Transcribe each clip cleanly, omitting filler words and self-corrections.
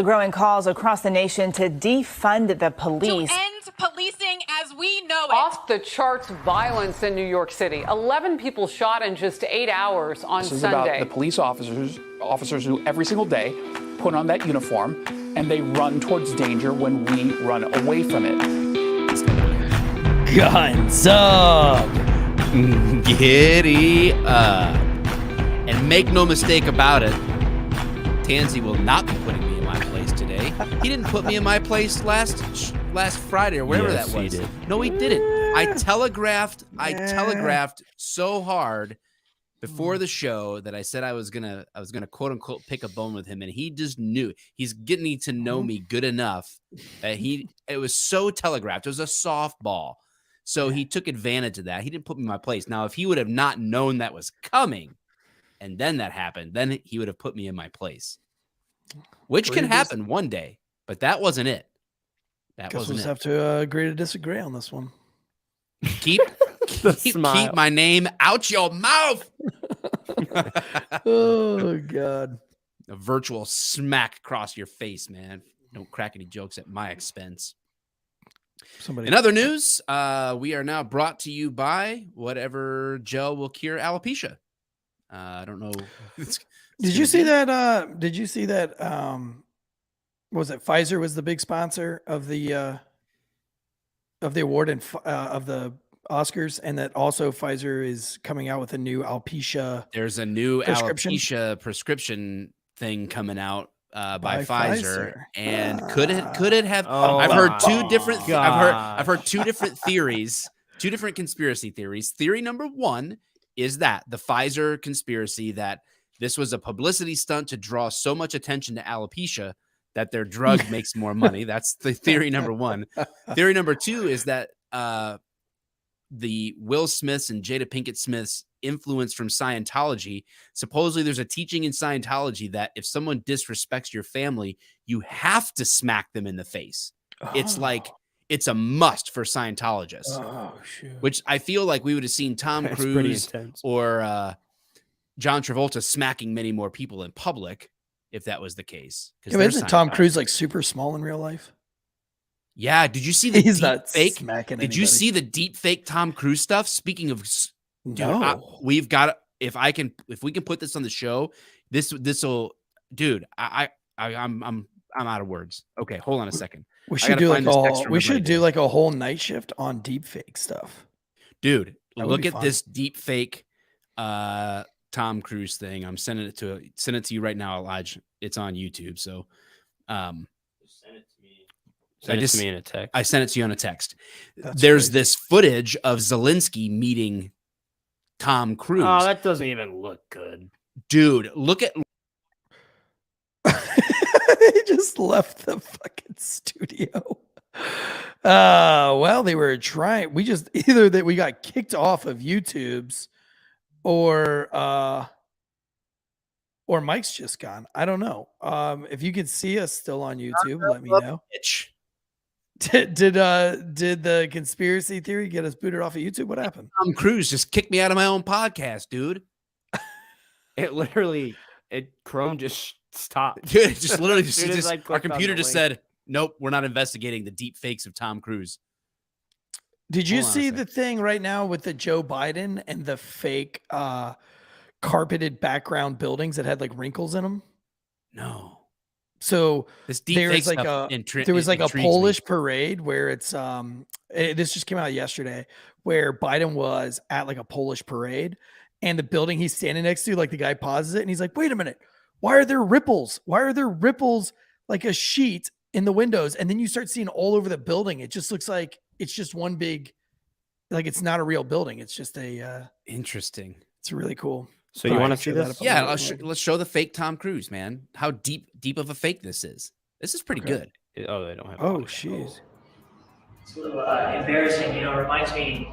the growing calls across the nation to defund the police. To end policing as we know it. Off the charts violence in New York City. 11 people shot in just 8 hours on This is Sunday. about the police officers who every single day put on that uniform and they run towards danger when we run away from it. Guns up! Giddy up. And make no mistake about it, Tansy will not be putting me in my place today. He didn't put me in my place last Friday or whatever that was. He did. No, he didn't. I telegraphed so hard before the show that I said I was gonna quote unquote pick a bone with him, and he just knew. He's getting to know me good enough that it was so telegraphed. It was a softball. So he took advantage of that. He didn't put me in my place. Now, if he would have not known that was coming, and then that happened, then he would have put me in my place, which can happen one day. But that wasn't it. That wasn't it. We'll have to agree to disagree on this one. Keep my name out your mouth. Oh God! A virtual smack across your face, man. Don't crack any jokes at my expense. In other news, we are now brought to you by whatever gel will cure alopecia. I don't know. Did you see that? Was it Pfizer was the big sponsor of the award and of the Oscars, and that also Pfizer is coming out with a new alopecia. There's a new alopecia prescription thing coming out by Pfizer. And could it have? I've heard two different. I've heard two different theories, two different conspiracy theories. Theory number one is that the Pfizer conspiracy that this was a publicity stunt to draw so much attention to alopecia that their drug makes more money. That's the theory number one. Theory number two is that the Will Smiths and Jada Pinkett Smiths influence from Scientology. Supposedly there's a teaching in Scientology that if someone disrespects your family, you have to smack them in the face. It's like, it's a must for Scientologists. Oh, shoot. Which I feel like we would have seen Tom Cruise or John Travolta smacking many more people in public if that was the case. Yeah, isn't Tom Cruise like super small in real life? Yeah. Did you see the deep fake? Did you see the deep fake Tom Cruise stuff? Speaking of, no. We've got, if we can put this on the show, this will, dude, I'm out of words. Okay. Hold on a second. We should do like a whole night shift on deep fake stuff. Dude, look at this deep fake Tom Cruise thing. I'm sending it to you right now, Elijah. It's on YouTube. So send it to me. Send it to me in a text. I sent it to you on a text. There's crazy. this footage of Zelensky meeting Tom Cruise. Oh, that doesn't even look good. Dude, look at They just left the fucking studio. Well, they were trying. We got kicked off of YouTube's or Mike's just gone. I don't know. If you can see us still on YouTube, let me know. Did the conspiracy theory get us booted off of YouTube? What happened? Tom Cruise just kicked me out of my own podcast, dude. Chrome just stopped. Dude, it just literally our clicked on computer the just link. said, nope, we're not investigating the deep fakes of Tom Cruise. Did you Hold on a see sec. the thing right now with the Joe Biden and the fake carpeted background buildings that had like wrinkles in them? No. So This deep fake there was like a Polish parade where it's this just came out yesterday where Biden was at like a Polish parade, and the building he's standing next to, like the guy pauses it and he's like, wait a minute, why are there ripples? Why are there ripples like a sheet in the windows? And then you start seeing all over the building. It just looks like it's just one big, like it's not a real building. It's just interesting. It's really cool. So you want to see this? Yeah, let's show the fake Tom Cruise, man. How deep of a fake this is. This is pretty good. Oh, they don't have. Oh, jeez. It's a little embarrassing, reminds me.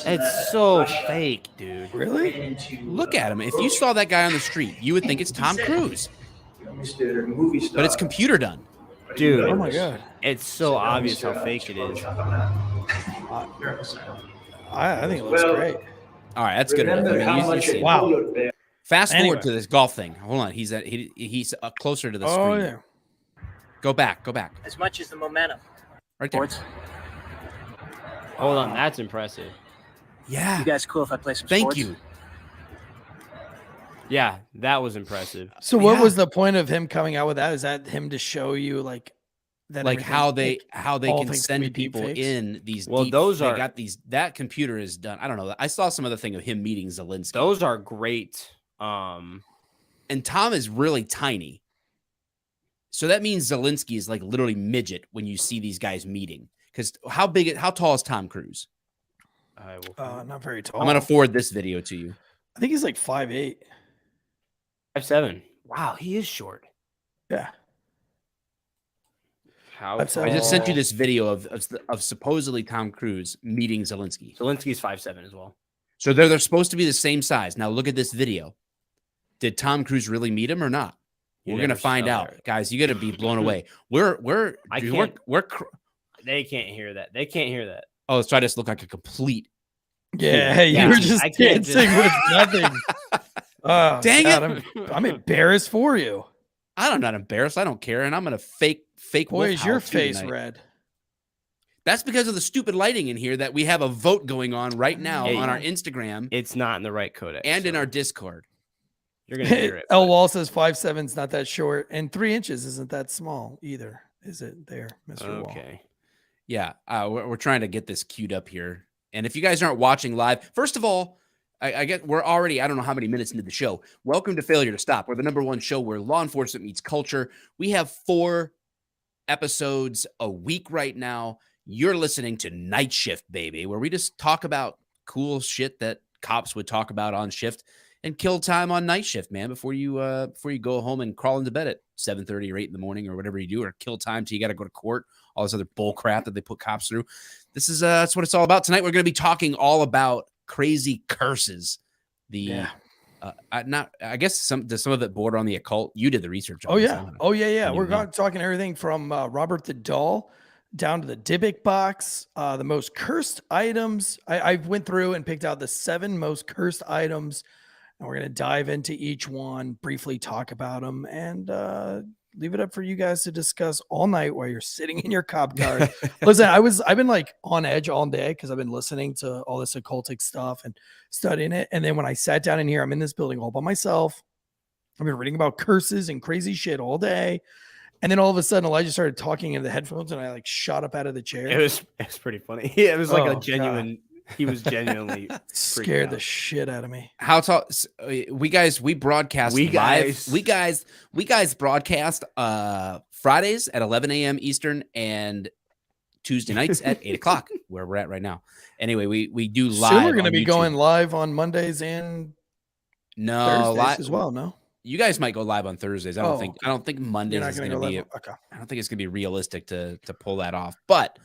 It's so fake, dude. Really? Look at him. If you saw that guy on the street, you would think it's Tom Cruise. But it's computer done. Dude. Oh my God. It's so obvious how fake it is. I think it looks great. All right, that's good enough. You see it. Wow. Fast forward to this golf thing. Hold on. He's closer to the screen. Oh, yeah. Go back. as much as the momentum. Right there. Sports. Hold on, that's impressive. Yeah. You guys cool if I play some Thank sports? you. Yeah, that was impressive. So what Yeah. was the point of him coming out with that? Is that him to show you like that Like how they all can things can be send people deepfakes? in these. Well, deep, those they are- got these. That computer is done. I don't know. I saw some other thing of him meeting Zelensky. Those are great. And Tom is really tiny. So that means Zelensky is like literally midget when you see these guys meeting. Because how tall is Tom Cruise? I will. Not very tall. I'm gonna forward this video to you. I think he's like 5'8". 5'7". Wow, he is short. Yeah. How? That's I just sent you Oh. this video of supposedly Tom Cruise meeting Zelensky. Zelensky's 5'7" as well. So they're supposed to be the same size. Now look at this video. Did Tom Cruise really meet him or not? You We're gonna never find saw out, that. guys. You got to be blown away. We're I dude, can't- we're They can't hear that. They can't hear that. oh, let's try this. Look like a complete. Yeah, you Yeah, were just I can't dancing with nothing. Oh, Dang God, it. I'm embarrassed for you. I'm not embarrassed. I don't care, and I'm gonna fake. Boy, is your wolf howl too face tonight. red. That's because of the stupid lighting in here that we have a vote going on right now Hey. on our Instagram It's not in the right codec. and in so our Discord. You're gonna hear it. L but- Wall says 5'7" is not that short, and 3 inches isn't that small either, is it? There, Mr. Wall. Okay. Yeah, we're trying to get this queued up here. And if you guys aren't watching live, first of all, I get we're already, I don't know how many minutes into the show. Welcome to Failure to Stop. We're the #1 show where law enforcement meets culture. We have 4 episodes a week right now. You're listening to Night Shift, baby, where we just talk about cool shit that cops would talk about on shift and kill time on night shift, man, before you go home and crawl into bed at 7:30 or 8 in the morning or whatever you do, or kill time till you got to go to court, all this other bull crap that they put cops through. This is that's what it's all about. Tonight we're going to be talking all about crazy curses. I guess some of it border on the occult. You did the research on Oh this, yeah. huh? Oh yeah, yeah. Don't We're even know. talking everything from Robert the Doll down to the Dybbuk box, the most cursed items. I went through and picked out the 7 most cursed items, and we're gonna dive into each one, briefly talk about them, and leave it up for you guys to discuss all night while you're sitting in your cop car. Listen, I've been like on edge all day because I've been listening to all this occultic stuff and studying it. And then when I sat down in here, I'm in this building all by myself. I've been reading about curses and crazy shit all day. And then all of a sudden Elijah started talking into the headphones and I like shot up out of the chair. It was pretty funny. Yeah, it was like Oh, a God. genuine. He was genuinely Scared the out. shit out of me. How tall? We broadcast We live. guys. We guys broadcast Fridays at 11 a.m. Eastern and Tuesday nights at 8 o'clock, where we're at right now. Anyway, we do live. Soon we're going to on be YouTube. going live on Mondays and no Thursdays live as well. No, You guys might go live on Thursdays. I don't think Mondays you're not is going going to to go be. live. Okay. I don't think it's going to be realistic to pull that off. But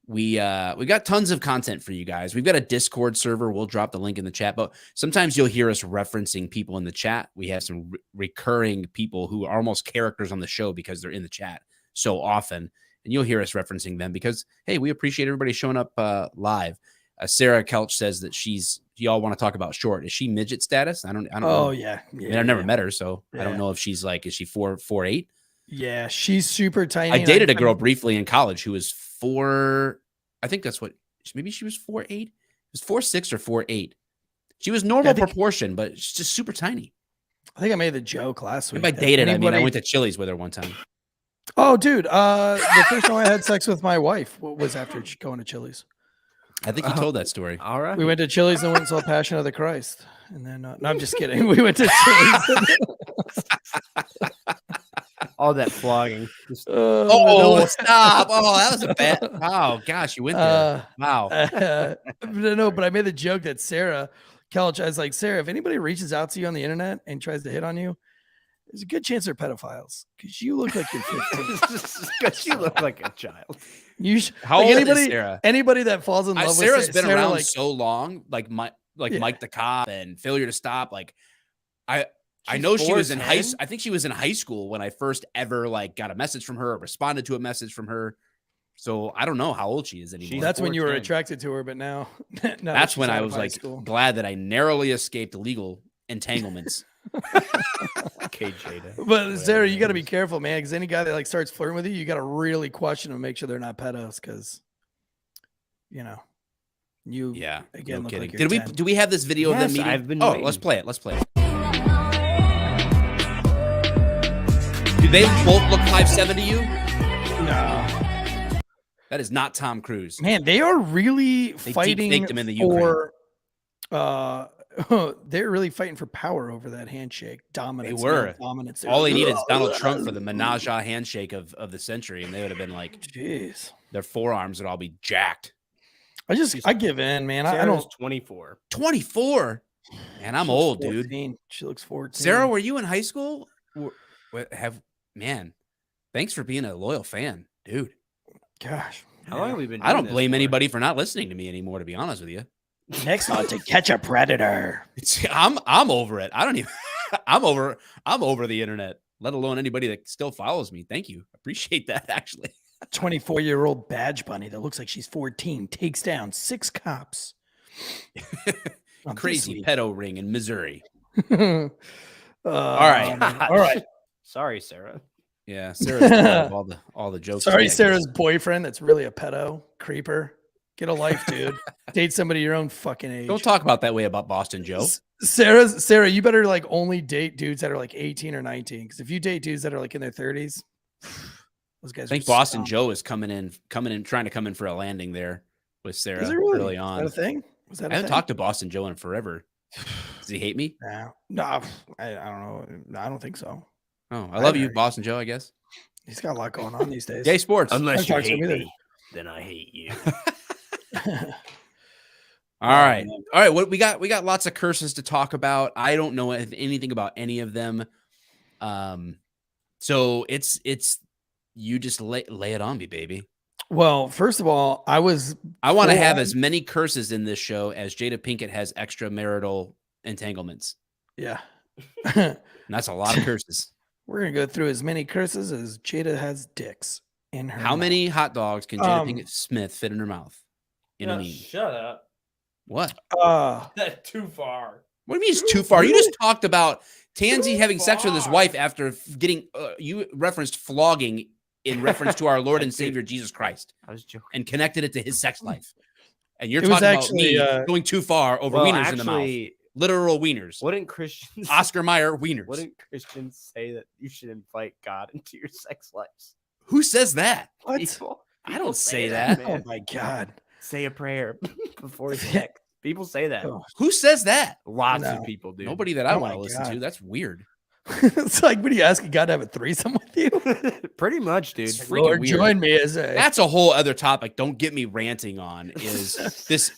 we got tons of content for you guys. We've got a Discord server. We'll drop the link in the chat. But sometimes you'll hear us referencing people in the chat. We have some recurring people who are almost characters on the show because they're in the chat so often, and you'll hear us referencing them because hey, we appreciate everybody showing up live. Sarah Kelch says that y'all want to talk about short. Is she midget status? I don't Oh know. yeah. I mean, I've never met her, so I don't Yeah. know if she's like, is she 4'8"? Yeah, she's super tiny. I and dated a girl briefly in college who was 4. I think that's what maybe she was 4'8". It was 4'6" or 4'8". She was normal proportion, but she's just super tiny. I think I made the joke last week. If I that dated, I mean, I anybody- went to Chili's with her one time. Oh, dude. The first time I had sex with my wife was after going to Chili's. I think you told that story. All right. We went to Chili's and went and saw Passion of the Christ. And then, no, I'm just kidding. We went to Chili's. All that flogging. Just- Oh, stop. Oh, that was a bad. Oh, gosh, you went there. Wow. No, but I made the joke that Sarah Kelch, I was like, Sarah, if anybody reaches out to you on the internet and tries to hit on you, there's a good chance they're pedophiles because you look like you're 15. Because you look like a child. You How like old anybody, is Sarah? Anybody that falls in love with Sarah's been Sarah, around like, so long, like Yeah. Mike the Cop and Failure to Stop. Like, I She's know she was in 4'10"? I think she was in high school when I first ever like got a message from her, or responded to a message from her. So I don't know how old she is anymore. that's when you were 4'10". attracted to her, but now That's when I was high like school. glad that I narrowly escaped legal entanglements Okay, Jada. But Sarah, you got to be careful, man, because any guy that like starts flirting with you, you got to really question them, make sure they're not pedos, because you again no look kidding. like you're 10. Do we have this video of them Yes, meeting? I've been let's waiting. play it. Let's play it. Do they both look 5'7" to you? No, That is not Tom Cruise. man, they are really fighting deep-faked him in the for. They're really fighting for power over that handshake. Dominance. They were. Dominance. All they need is Donald Trump for the menage a handshake of the century, and they would have been like, jeez, their forearms would all be jacked. I give in, man. I Sarah's don't. 24. 24. Man, I'm She looks old, 14. dude. She looks 14. Sarah, were you in high school? Man, thanks for being a loyal fan, dude. Gosh. How long have we been I don't doing this blame for? anybody for not listening to me anymore, to be honest with you. Next on To Catch a Predator. I'm over it. I don't even I'm over the internet, let alone anybody that still follows me. Thank you. Appreciate that, actually. 24-year-old badge bunny that looks like she's 14 takes down 6 cops. Crazy pedo ring in Missouri. All right. All right. Sorry, Sarah. Yeah, Sarah's all the jokes. Sorry, today, I guess. Sarah's boyfriend that's really a pedo creeper. Get a life, dude. Date somebody your own fucking age. Don't talk about that way about Boston Joe. Sarah, you better like only date dudes that are like 18 or 19. Because if you date dudes that are like in their 30s, those guys. I think Boston Joe is coming in, trying to come in for a landing there with Sarah early on. Is that a thing? Was that I haven't talked to Boston Joe in forever. Does he hate me? No, I don't know. I don't think so. Oh, I love you, Boston Joe, I guess. He's got a lot going on these days. Gay sports. Unless you talk to hate him either. me, then I hate you. All right. All right. What we got lots of curses to talk about. I don't know anything about any of them. So it's you just lay it on me, baby. Well, first of all, I want to have as many curses in this show as Jada Pinkett has extramarital entanglements. Yeah. And that's a lot of curses. We're going to go through as many curses as Jada has dicks in her How mouth. many hot dogs can Jada Pinkett Smith fit in her mouth? Shut up. What? That's too far. What do you mean it's too far? You just talked about Tansy having sex with his wife after getting, you referenced flogging in reference to our Lord and Savior Jesus Christ. I was joking. And connected it to his sex life. And you're It was talking actually, about me going too far over wieners in the mouth. Literal wieners. Wouldn't Christians Oscar Mayer wieners. Wouldn't Christians say that you should invite God into your sex lives? Who says that? What? People I don't say that. Oh my God. Say a prayer before sex. People say that. Who says that? Lots No. of people do. Nobody that I Oh want to my listen to. God. That's weird. It's like, what are you asking God to have a threesome with you? Pretty much, dude. It's freaking Lord, weird. join me as a. That's a whole other topic. Don't get me ranting on is this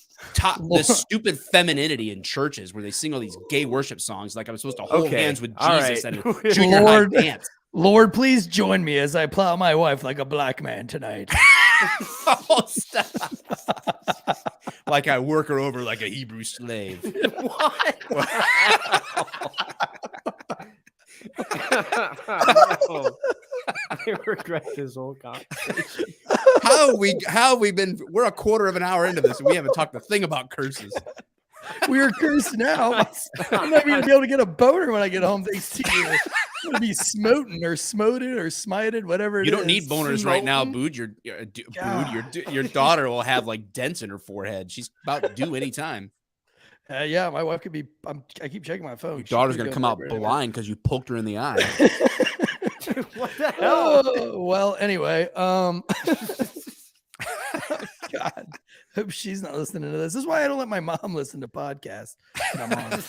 stupid femininity in churches where they sing all these gay worship songs like I'm supposed to hold Okay, hands with all Jesus right. and junior high Lord. dance. Lord, please join me as I plow my wife like a black man tonight. Oh, stop. Like I work her over like a Hebrew slave. What? No. I regret this whole conversation. How have we been? We're a quarter of an hour into this and we haven't talked a thing about curses. We are cursed now. I'm not even gonna be able to get a boner when I get home. Thanks to you. I'm gonna be smoten or smoted or smited, whatever. You don't need boners right now, Bood. God. Your daughter will have like dents in her forehead. She's about due any time. Yeah, my wife could be. I keep checking my phone. Your daughter's gonna come out blind because you poked her in the eye. What the hell? Oh, well, anyway, God, hope she's not listening to this. This is why I don't let my mom listen to podcasts. when I'm on.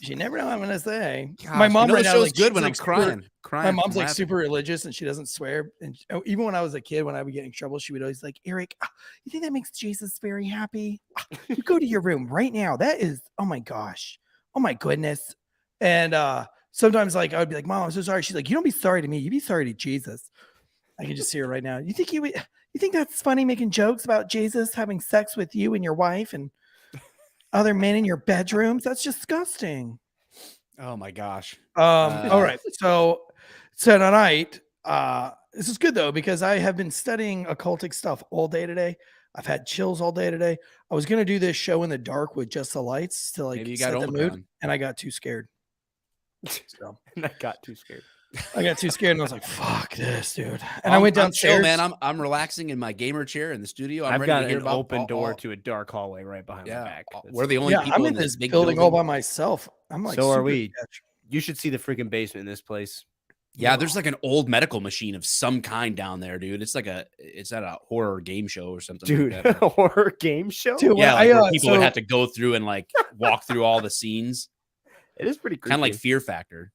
She never know what I'm gonna say. My mom right now show's like, good she's, when like, I'm super- crying. My mom's from like laughing. super religious and she doesn't swear. And even when I was a kid, when I would get in trouble, she would always like, Eric, you think that makes Jesus very happy? You go to your room right now. That is, oh my gosh, oh my goodness. And sometimes like I would be like, Mom, I'm so sorry. She's like, you don't be sorry to me. You be sorry to Jesus. I can just see her right now. You think that's funny making jokes about Jesus having sex with you and your wife and other men in your bedrooms? That's disgusting. Oh my gosh. All right. So tonight, this is good though, because I have been studying occultic stuff all day today. I've had chills all day today. I was going to do this show in the dark with just the lights to like Maybe you got set the Omicron. mood, and I got too scared. So And I got too scared. I got too scared and I was like, "Fuck this, dude!" And I I'm- went I'm chill, downstairs. man. I'm relaxing in my gamer chair in the studio. I'm I've ready got to hear an about open door all- to a dark hallway right behind my Yeah, back. we're the only Yeah, people I'm in this this big building all by myself. I'm like, So are super we. sketch. You should see the freaking basement in this place. Yeah, there's like an old medical machine of some kind down there, dude. It's at a horror game show or something. Dude, like that. a horror game show? Dude, Yeah, well, like where I, people would have to go through and like walk through all the scenes. It is pretty creepy. Kind of like Fear Factor.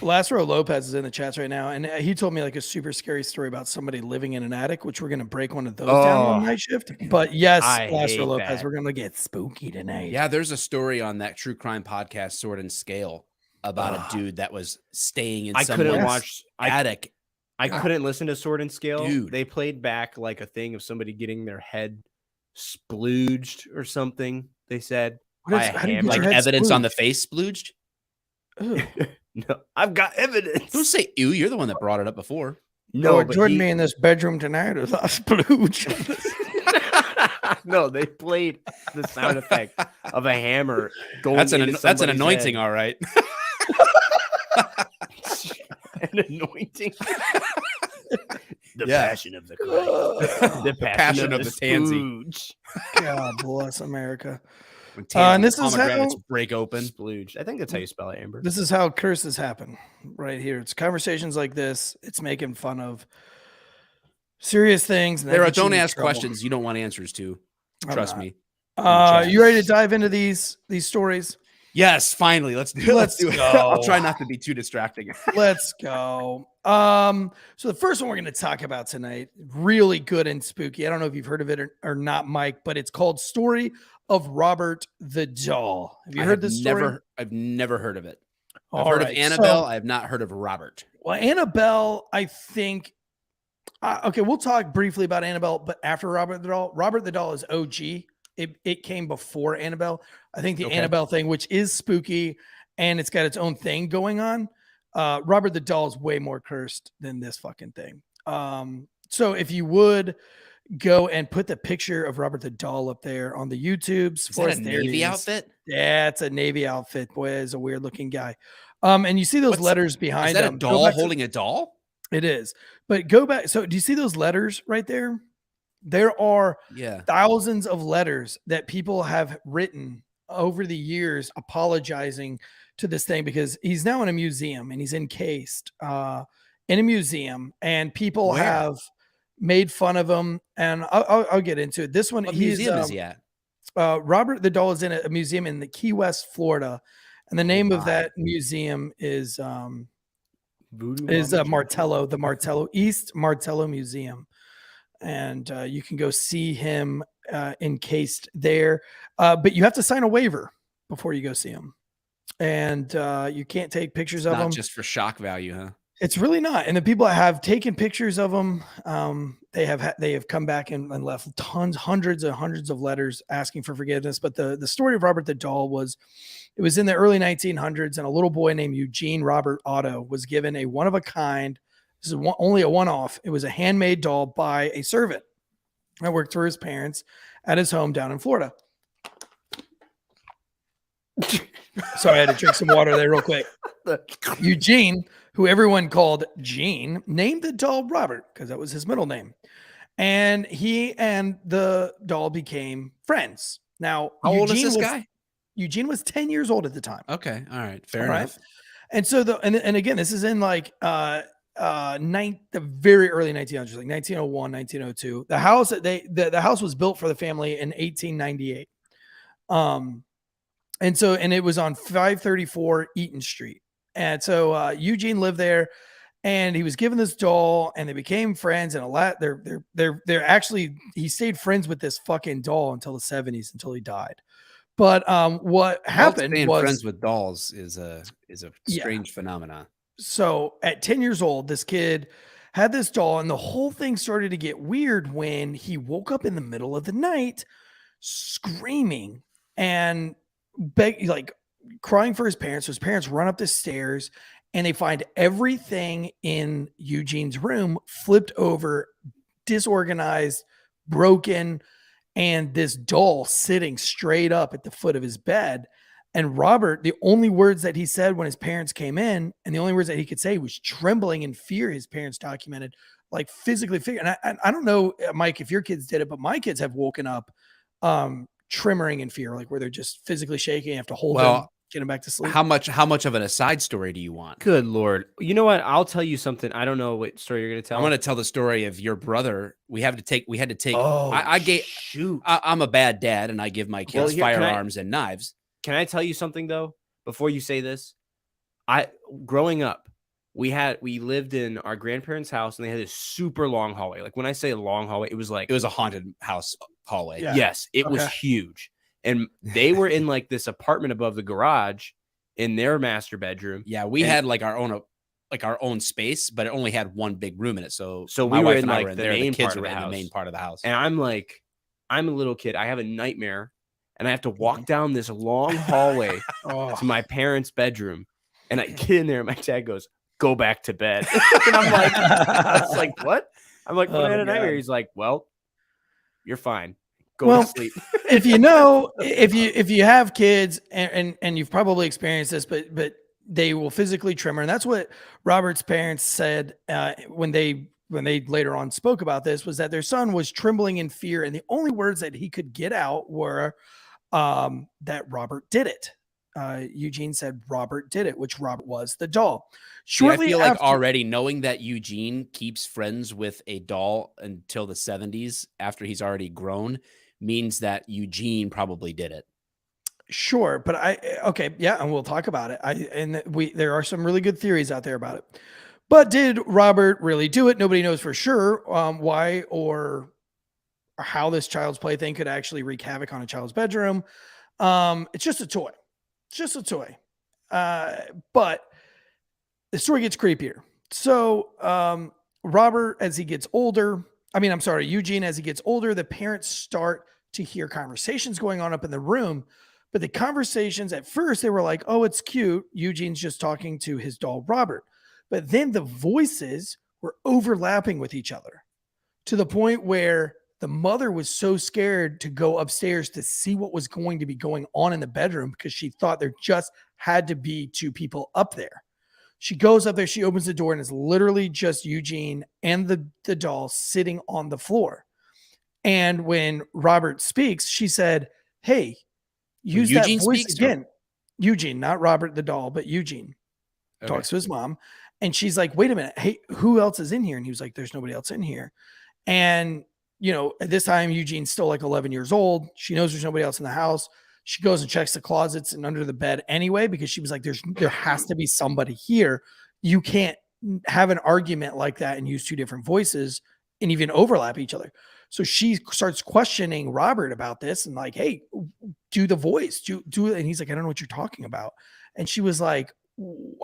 Lazaro Lopez is in the chats right now, and he told me like a super scary story about somebody living in an attic, which we're gonna break one of those down on night shift. But yes, I Lazaro hate Lopez, that. we're gonna get spooky tonight. Yeah, there's a story on that true crime podcast, Sword and Scale, about a dude that was staying in I couldn't someone's watch. attic. I couldn't listen to Sword and Scale. Dude. They played back like a thing of somebody getting their head splooged or something. They said What by is- a how do you hammer. get Like your head evidence on splooged? the face splooged. Ugh. No, I've got evidence. Don't say ew. You're the one that brought it up before. No, Lord, but join he- me in this bedroom tonight as I splooge. no, they played the sound effect of a hammer going. That's into an somebody's anointing, head. all right. An anointing. The Yeah. passion of the Christ. The passion passion of the tansy. splooge. God bless America. When And this is pomegranates how- break open. Splooge. I think that's how you spell it, Amber. This is how curses happen right here. It's conversations like this. It's making fun of serious things. And that Sarah, gets you don't in ask trouble. questions you don't want answers to. I'm Trust not. me. You ready to dive into these stories? Yes, finally. Let's do it. Let's do it. go. I'll try not to be too distracting. Let's go. So the first one we're going to talk about tonight, really good and spooky. I don't know if you've heard of it or not, Mike, but it's called Story of Robert the Doll. Have you heard this story? I've never heard of it. I've All heard of right, Annabelle. so- I have not heard of Robert. Well, Annabelle, I think. Okay, we'll talk briefly about Annabelle, but after Robert the Doll. Robert the Doll is OG. It came before Annabelle. I think the Okay. Annabelle thing, which is spooky and it's got its own thing going on. Robert the Doll is way more cursed than this fucking thing. So if you would go and put the picture of Robert the Doll up there on the YouTubes. Is that a There it Navy is. outfit? Yeah, it's a Navy outfit. Boy, it's a weird looking guy. And you see those What's- letters behind Is that a him. Go doll back to- holding a doll? It is. But go back. So do you see those letters right there? There are Yeah. thousands of letters that people have written over the years apologizing to this thing because he's now in a museum and he's encased in a museum and people Where? have made fun of him. And I'll get into it. This one, What he's, museum is he at? Robert the Doll is in a museum in the Key West, Florida. And the name of my. that museum is Voodoo Mama Martello, the Martello East Martello Museum. And you can go see him encased there. But you have to sign a waiver before you go see him. And you can't take pictures of Not him. just for shock value, huh? It's really not. And the people that have taken pictures of him, they have come back and left hundreds and hundreds of letters asking for forgiveness. But the story of Robert the Doll was in the early 1900s, and a little boy named Eugene Robert Otto was given a one of a kind. This is only a one-off. It was a handmade doll by a servant that worked for his parents at his home down in Florida. Sorry, I had to drink some water there real quick. Eugene, who everyone called Gene, named the doll Robert because that was his middle name. And he and the doll became friends. Now, How old is Eugene this was- guy? Eugene was 10 years old at the time. Okay. All right. Fair All right. enough. And so and again, this is in like the very early 1900s, like 1901, 1902. The house that the house was built for the family in 1898. And it was on 534 Eaton Street. And so Eugene lived there and he was given this doll and they became friends and they're actually, he stayed friends with this fucking doll until the 70s, until he died. But what happened Staying was friends with dolls is a Yeah. strange phenomenon. so at 10 years old, this kid had this doll, and the whole thing started to get weird when he woke up in the middle of the night screaming and crying for his parents. So his parents run up the stairs and they find everything in Eugene's room flipped over, disorganized, broken, and this doll sitting straight up at the foot of his bed. And Robert, the only words that he said when his parents came in, and the only words that he could say was trembling in fear. His parents documented, like physically fear. And I don't know, Mike, if your kids did it, but my kids have woken up tremoring in fear, like where they're just physically shaking. You have to hold them, get them back to sleep. How much of an aside story do you want? Good Lord. You know what? I'll tell you something. I don't know what story you're going to tell. I want to tell the story of your brother. We had to take. Shoot. I'm a bad dad, and I give my kids firearms and knives. Can I tell you something though? Before you say this, growing up, we lived in our grandparents' house, and they had this super long hallway. Like when I say long hallway, it was a haunted house hallway. Yeah. Yes, it was huge, and they were in like this apartment above the garage in their master bedroom. Yeah, we had like our own space, but it only had one big room in it. So we my were wife in and I like were in the there. main The kids part of were the in the house. main part of the house. And I'm a little kid. I have a nightmare, and I have to walk down this long hallway to my parents' bedroom. And I get in there, and my dad goes, "Go back to bed." And I'm like, I was like, what? I'm like, "What?" I had a nightmare. He's like, "Well, you're fine. Go to sleep." if you have kids and you've probably experienced this, but they will physically tremor. And that's what Robert's parents said when they later on spoke about this, was that their son was trembling in fear. And the only words that he could get out were that Robert did it. Eugene said Robert did it, which Robert was the doll. Shortly, I feel like already knowing that Eugene keeps friends with a doll until the 70s after he's already grown means that Eugene probably did it. Sure, but and we'll talk about it. There are some really good theories out there about it. But did Robert really do it? Nobody knows for sure why or how this child's play thing could actually wreak havoc on a child's bedroom. It's just a toy. It's just a toy. But the story gets creepier. So Robert, as he gets older, Eugene, as he gets older, the parents start to hear conversations going on up in the room. But the conversations at first, they were like, "Oh, it's cute. Eugene's just talking to his doll, Robert." But then the voices were overlapping with each other to the point where the mother was so scared to go upstairs to see what was going to be going on in the bedroom because she thought there just had to be two people up there. She goes up there, she opens the door, and it's literally just Eugene and the doll sitting on the floor. And when Robert speaks, she said, "Hey, use Eugene that voice again." Eugene, not Robert the doll, but Eugene talks to his mom. And she's like, "Wait a minute. Hey, who else is in here?" And he was like, "There's nobody else in here." And, at this time, Eugene's still like 11 years old. She knows there's nobody else in the house. She goes and checks the closets and under the bed anyway, because she was like, there has to be somebody here. You can't have an argument like that and use two different voices and even overlap each other. So she starts questioning Robert about this and like, "Hey, do the voice, do it." And he's like, "I don't know what you're talking about." And she was like,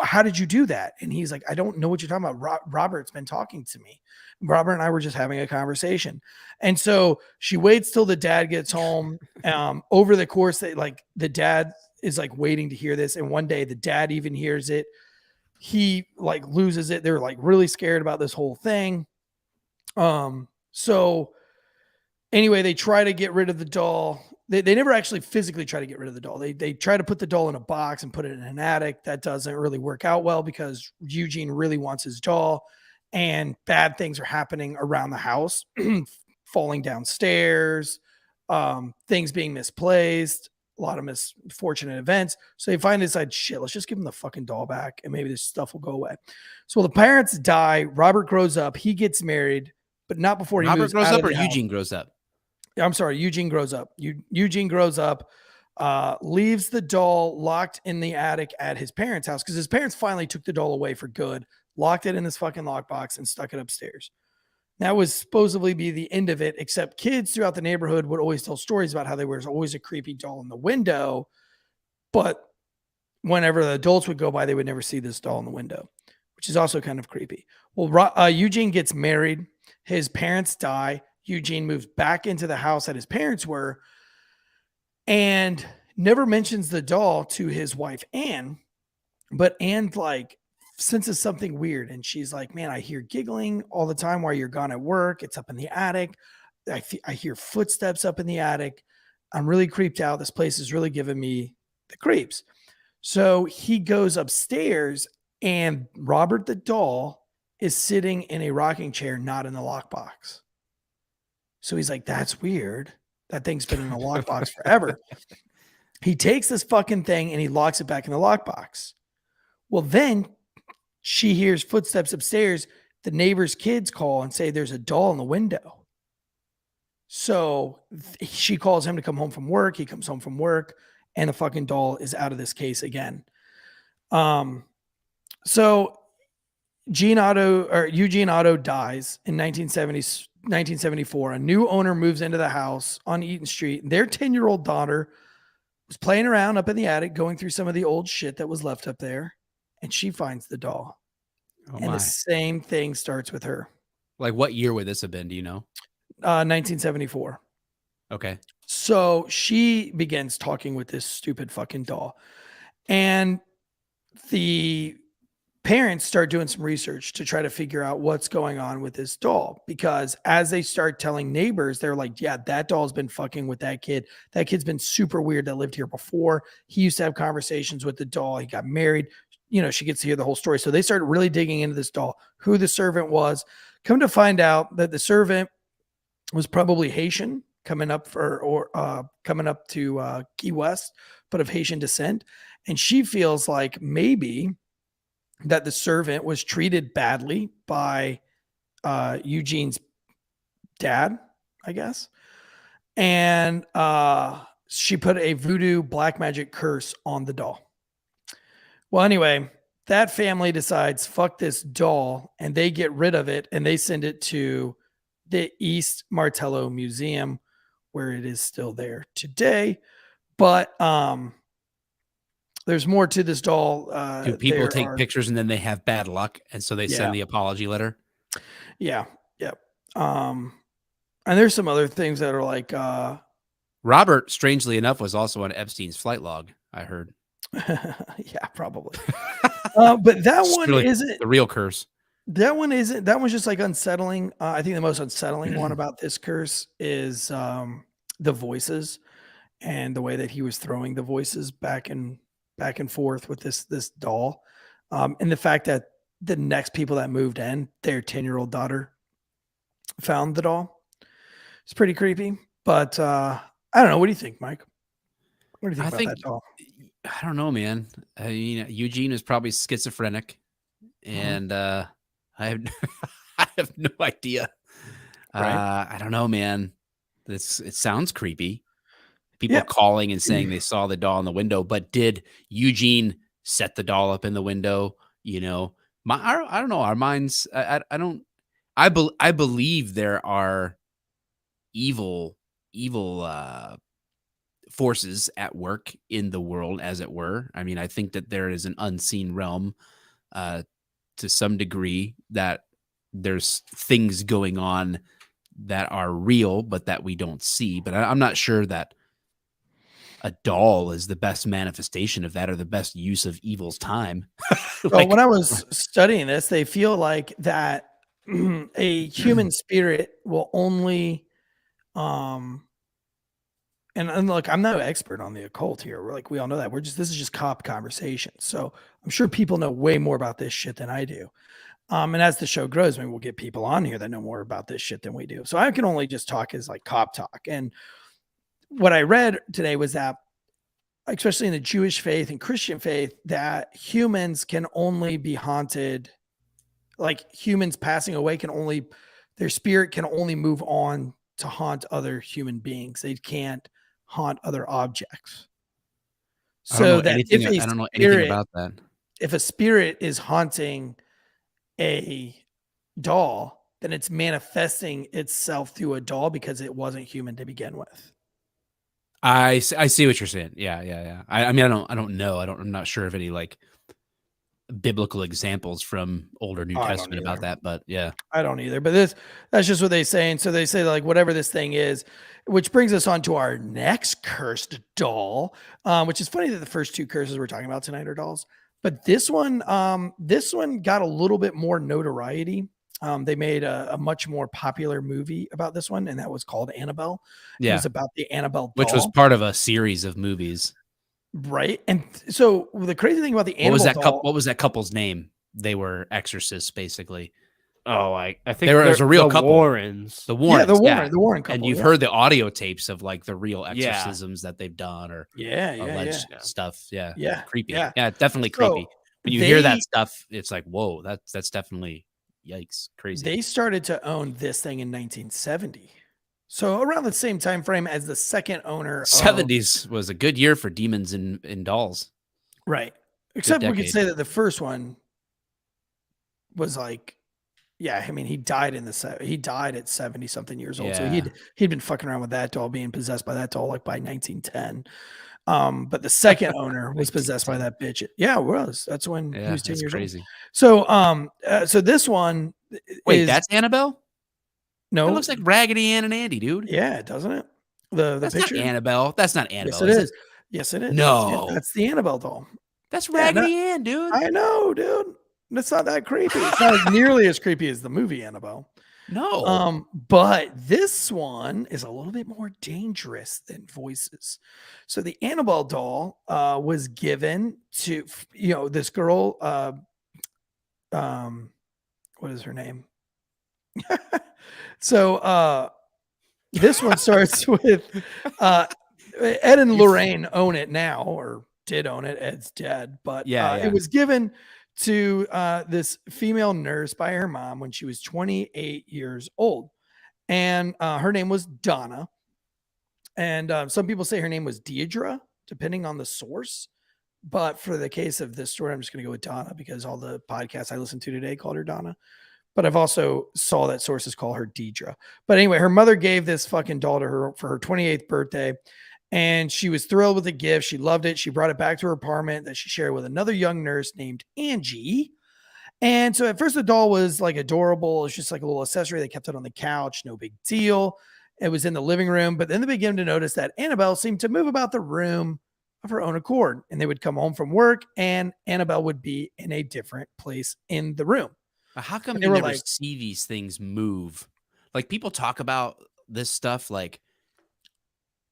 "How did you do that?" And he's like, "I don't know what you're talking about. Robert's been talking to me. Robert and I were just having a conversation." And so she waits till the dad gets home. Over the course that like the dad is like waiting to hear this. And one day the dad even hears it. He like loses it. They're like really scared about this whole thing. So anyway, they try to get rid of the doll. They never actually physically try to get rid of the doll. They try to put the doll in a box and put it in an attic. That doesn't really work out well because Eugene really wants his doll, and bad things are happening around the house, falling downstairs, things being misplaced, a lot of misfortunate events. So they finally decide, shit, let's just give him the fucking doll back and maybe this stuff will go away. So the parents die. Robert grows up. He gets married, but not before he moves Robert grows out up of or the house. Eugene grows up? I'm sorry, Eugene grows up. Eugene grows up, leaves the doll locked in the attic at his parents' house because his parents finally took the doll away for good, locked it in this fucking lockbox, and stuck it upstairs. That was supposedly be the end of it, except kids throughout the neighborhood would always tell stories about how there was always a creepy doll in the window, but whenever the adults would go by, they would never see this doll in the window, which is also kind of creepy. Well, Eugene gets married. His parents die. Eugene moves back into the house that his parents were and never mentions the doll to his wife, Anne. But Anne like senses something weird. And she's like, "Man, I hear giggling all the time while you're gone at work. It's up in the attic. I hear footsteps up in the attic. I'm really creeped out. This place is really giving me the creeps. So he goes upstairs, and Robert the doll is sitting in a rocking chair, not in the lockbox. So he's like, that's weird. That thing's been in a lockbox forever. He takes this fucking thing and he locks it back in the lockbox. Well, then she hears footsteps upstairs. The neighbor's kids call and say there's a doll in the window. So she calls him to come home from work. He comes home from work, and the fucking doll is out of this case again. So Eugene Otto dies in 1974. A new owner moves into the house on Eaton Street. Their 10-year-old daughter was playing around up in the attic, going through some of the old shit that was left up there, and she finds the doll. And the same thing starts with her. Like, what year would this have been? Do you know? 1974. Okay. So she begins talking with this stupid fucking doll. And the parents start doing some research to try to figure out what's going on with this doll. Because as they start telling neighbors, they're like, yeah, that doll's been fucking with that kid. That kid's been super weird that lived here before. He used to have conversations with the doll. He got married. You know, she gets to hear the whole story. So they started really digging into this doll, who the servant was. Come to find out that the servant was probably Haitian, coming up to Key West, but of Haitian descent. And she feels like maybe that the servant was treated badly by Eugene's dad, I guess. And she put a voodoo black magic curse on the doll. Well, anyway, that family decides, fuck this doll, and they get rid of it, and they send it to the East Martello Museum, where it is still there today. But there's more to this doll. Do people take pictures and then they have bad luck, and so they send the apology letter? Yeah. Yep. And there's some other things that are like Robert, strangely enough, was also on Epstein's flight log, I heard. Yeah, probably. But that one really isn't the real curse. That one isn't. That one's just like unsettling. I think the most unsettling one about this curse is the voices and the way that he was throwing the voices back and forth with this doll, and the fact that the next people that moved in, their 10-year-old daughter found the doll. It's pretty creepy. But I don't know. What do you think, Mike? What do you think about that doll? I don't know, man. Eugene is probably schizophrenic, and I have no idea. Right? I don't know, man. It sounds creepy. People calling and saying they saw the doll in the window, but did Eugene set the doll up in the window? You know, I don't know. Our minds. I believe there are evil forces at work in the world, as it were. I mean, I think that there is an unseen realm to some degree, that there's things going on that are real, but that we don't see. But I'm not sure that a doll is the best manifestation of that, or the best use of evil's time. Well, when I was studying this, they feel like that a human spirit will only, and look, I'm no expert on the occult here. We all know that. This is just cop conversation. So I'm sure people know way more about this shit than I do. And as the show grows, maybe we'll get people on here that know more about this shit than we do. So I can only just talk as like cop talk. And what I read today was that, especially in the Jewish faith and Christian faith, that humans can only be haunted, like humans passing away their spirit can only move on to haunt other human beings. They can't haunt other objects. So that I don't know anything about that. If a spirit is haunting a doll, then it's manifesting itself through a doll because it wasn't human to begin with. I see what you're saying. Yeah. I mean, I don't know. I'm not sure of any like biblical examples from Old or New Testament about that, but yeah, I don't either. But that's just what they say. And so they say, like, whatever this thing is, which brings us on to our next cursed doll, which is funny that the first two curses we're talking about tonight are dolls. But this one got a little bit more notoriety. They made a much more popular movie about this one, and that was called Annabelle. Yeah. It was about the Annabelle doll, which was part of a series of movies. Right. And so the crazy thing about the Annabelle doll, What was that couple's name? They were exorcists, basically. Oh, I think There was a real the couple. Warrens. The Warrens, the Warren couple. And you've heard the audio tapes of like the real exorcisms that they've done or alleged stuff. Yeah. Yeah. Creepy. Yeah. Yeah, definitely So creepy. When you hear that stuff, it's like, whoa, that's definitely yikes, crazy. They started to own this thing in 1970. So around the same time frame as the second owner. 70s was a good year for demons and dolls. Right. Except we could decade. say that the first one was like, yeah, I mean, he died at 70 something years old. So Yeah. he'd been fucking around with that doll, being possessed by that doll like by 1910. But the second owner was possessed by that bitch. Yeah, it was. That's when he was 10 years crazy. old. So so this one Wait, that's Annabelle? No. It looks like Raggedy Ann and Andy, dude. Yeah, doesn't it? That's picture? Not Annabelle. That's not Annabelle. Yes, it is. Yes, it is. No. That's the Annabelle doll. That's Raggedy Ann, dude. I know, dude. It's not that creepy. It's not nearly as creepy as the movie Annabelle. No. But this one is a little bit more dangerous than Voices. So the Annabelle doll was given to this girl. What is her name? So this one starts with Ed and Lorraine own it now, or did own it. Ed's dead, but it was given to this female nurse by her mom when she was 28 years old, and her name was Donna. And some people say her name was Deidre, depending on the source. But for the case of this story, I'm just going to go with Donna because all the podcasts I listened to today called her Donna. But I've also saw that sources call her Deidre. But anyway, her mother gave this fucking doll to her for her 28th birthday. And she was thrilled with the gift. She loved it. She brought it back to her apartment that she shared with another young nurse named Angie. And so at first the doll was like adorable. It's just like a little accessory. They kept it on the couch. No big deal. It was in the living room. But then they began to notice that Annabelle seemed to move about the room of her own accord. And they would come home from work and Annabelle would be in a different place in the room. How come you never see these things move? Like people talk about this stuff like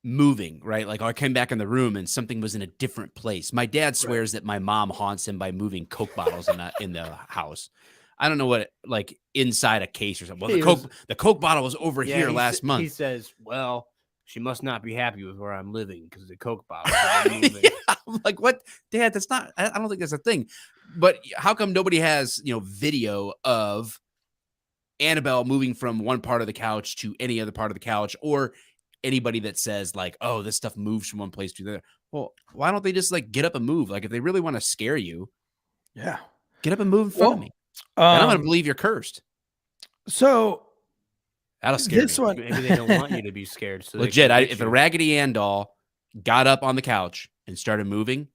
moving, right? Like I came back in the room and something was in a different place. My dad swears that my mom haunts him by moving Coke bottles in the house. I don't know what, like inside a case or something. Well, the Coke bottle was over here last month. He says, well, she must not be happy with where I'm living because the Coke bottle is moving. Yeah, I'm like, what? Dad, that's not, I don't think that's a thing. But how come nobody has, video of Annabelle moving from one part of the couch to any other part of the couch, or anybody that says like, oh, this stuff moves from one place to the other? Well, why don't they just like get up and move? Like if they really want to scare you, get up and move in front of me. And I'm going to believe you're cursed. So that'll scare this me. one. Maybe they don't want you to be scared. So legit, if a Raggedy Ann doll got up on the couch and started moving,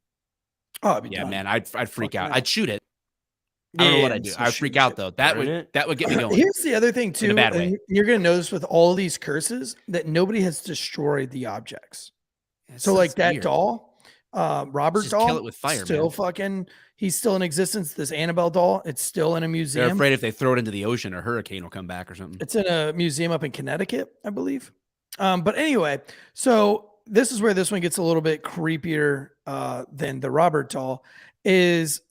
man, I'd freak out. I'd shoot it. I don't know what I'd do. I'd freak out though. That would get me going. Here's the other thing too. In a bad way. You're going to notice with all these curses that nobody has destroyed the objects. So like that weird doll, Robert doll, kill it with fire, still man. Fucking, he's still in existence. This Annabelle doll, it's still in a museum. They're afraid if they throw it into the ocean, a hurricane will come back or something. It's in a museum up in Connecticut, I believe. But anyway, so this is where this one gets a little bit creepier than the Robert doll. Is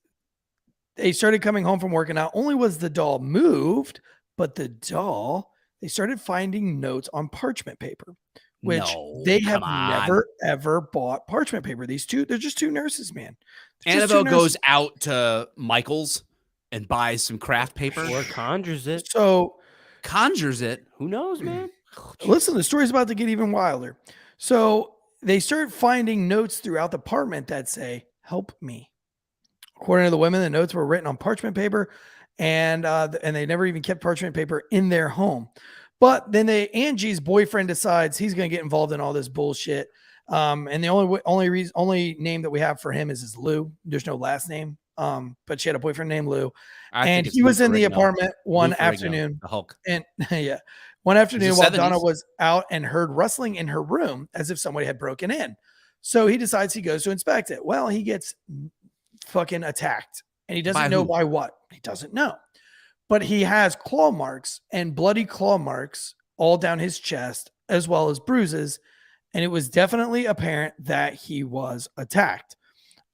they started coming home from work, and not only was the doll moved, but the doll, they started finding notes on parchment paper, which they have never, ever bought parchment paper. These two, they're just two nurses, man. Annabelle goes out to Michael's and buys some craft paper. Or conjures it. So conjures it. Who knows, man? Listen, the story's about to get even wilder. So they start finding notes throughout the apartment that say, help me. According to the women, the notes were written on parchment paper, and they never even kept parchment paper in their home. But then Angie's boyfriend decides he's going to get involved in all this bullshit. And the only name that we have for him is Lou. There's no last name. But she had a boyfriend named Lou, and he was in the apartment one afternoon. The Hulk. And one afternoon while Donna was out and heard rustling in her room as if somebody had broken in. So he decides he goes to inspect it. Well, he gets fucking attacked, and he doesn't know by what. He doesn't know, but he has claw marks and bloody claw marks all down his chest, as well as bruises and it was definitely apparent that he was attacked.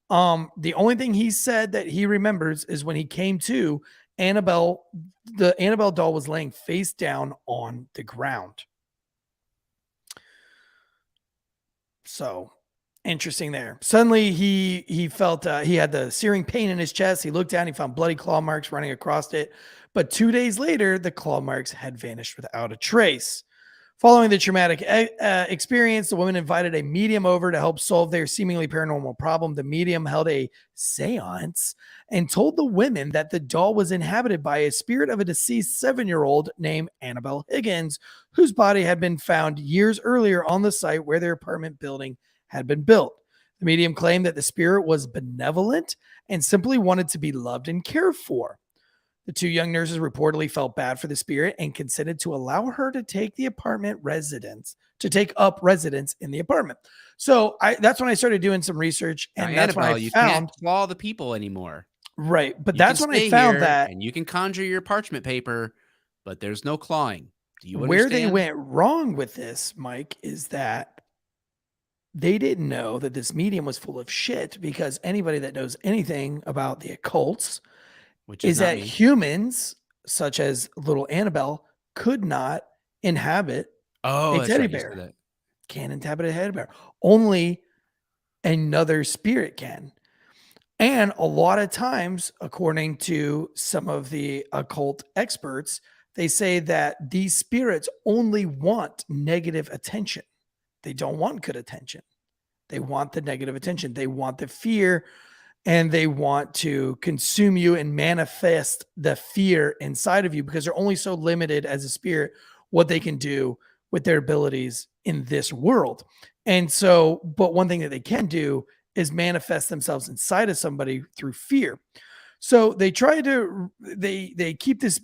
The only thing he said that he remembers is when he came to, the Annabelle doll was laying face down on the ground. So interesting there. Suddenly he felt he had the searing pain in his chest. He looked down, he found bloody claw marks running across it. But 2 days later, the claw marks had vanished without a trace. Following the traumatic experience, the woman invited a medium over to help solve their seemingly paranormal problem. The medium held a seance and told the women that the doll was inhabited by a spirit of a deceased 7-year-old named Annabelle Higgins, whose body had been found years earlier on the site where their apartment building had been built. The medium claimed that the spirit was benevolent and simply wanted to be loved and cared for. The 2 young nurses reportedly felt bad for the spirit and consented to allow her to take up residence in the apartment. So that's when I started doing some research, and now, that's when Annabelle, I you found can't claw the people anymore. Right, but You that's can when I stay found here that, and you can conjure your parchment paper, but there's no clawing. Do you where understand? they went wrong with this, Mike, is that they didn't know that this medium was full of shit, because anybody that knows anything about the occults Which is not that me. humans, such as little Annabelle, could not inhabit a That's teddy right, you said bear. that. Can't inhabit a teddy bear. Only another spirit can. And a lot of times, according to some of the occult experts, they say that these spirits only want negative attention. They don't want good attention. They want the negative attention. They want the fear, and they want to consume you and manifest the fear inside of you, because they're only so limited as a spirit what they can do with their abilities in this world. And so, but one thing that they can do is manifest themselves inside of somebody through fear. So they try to they keep this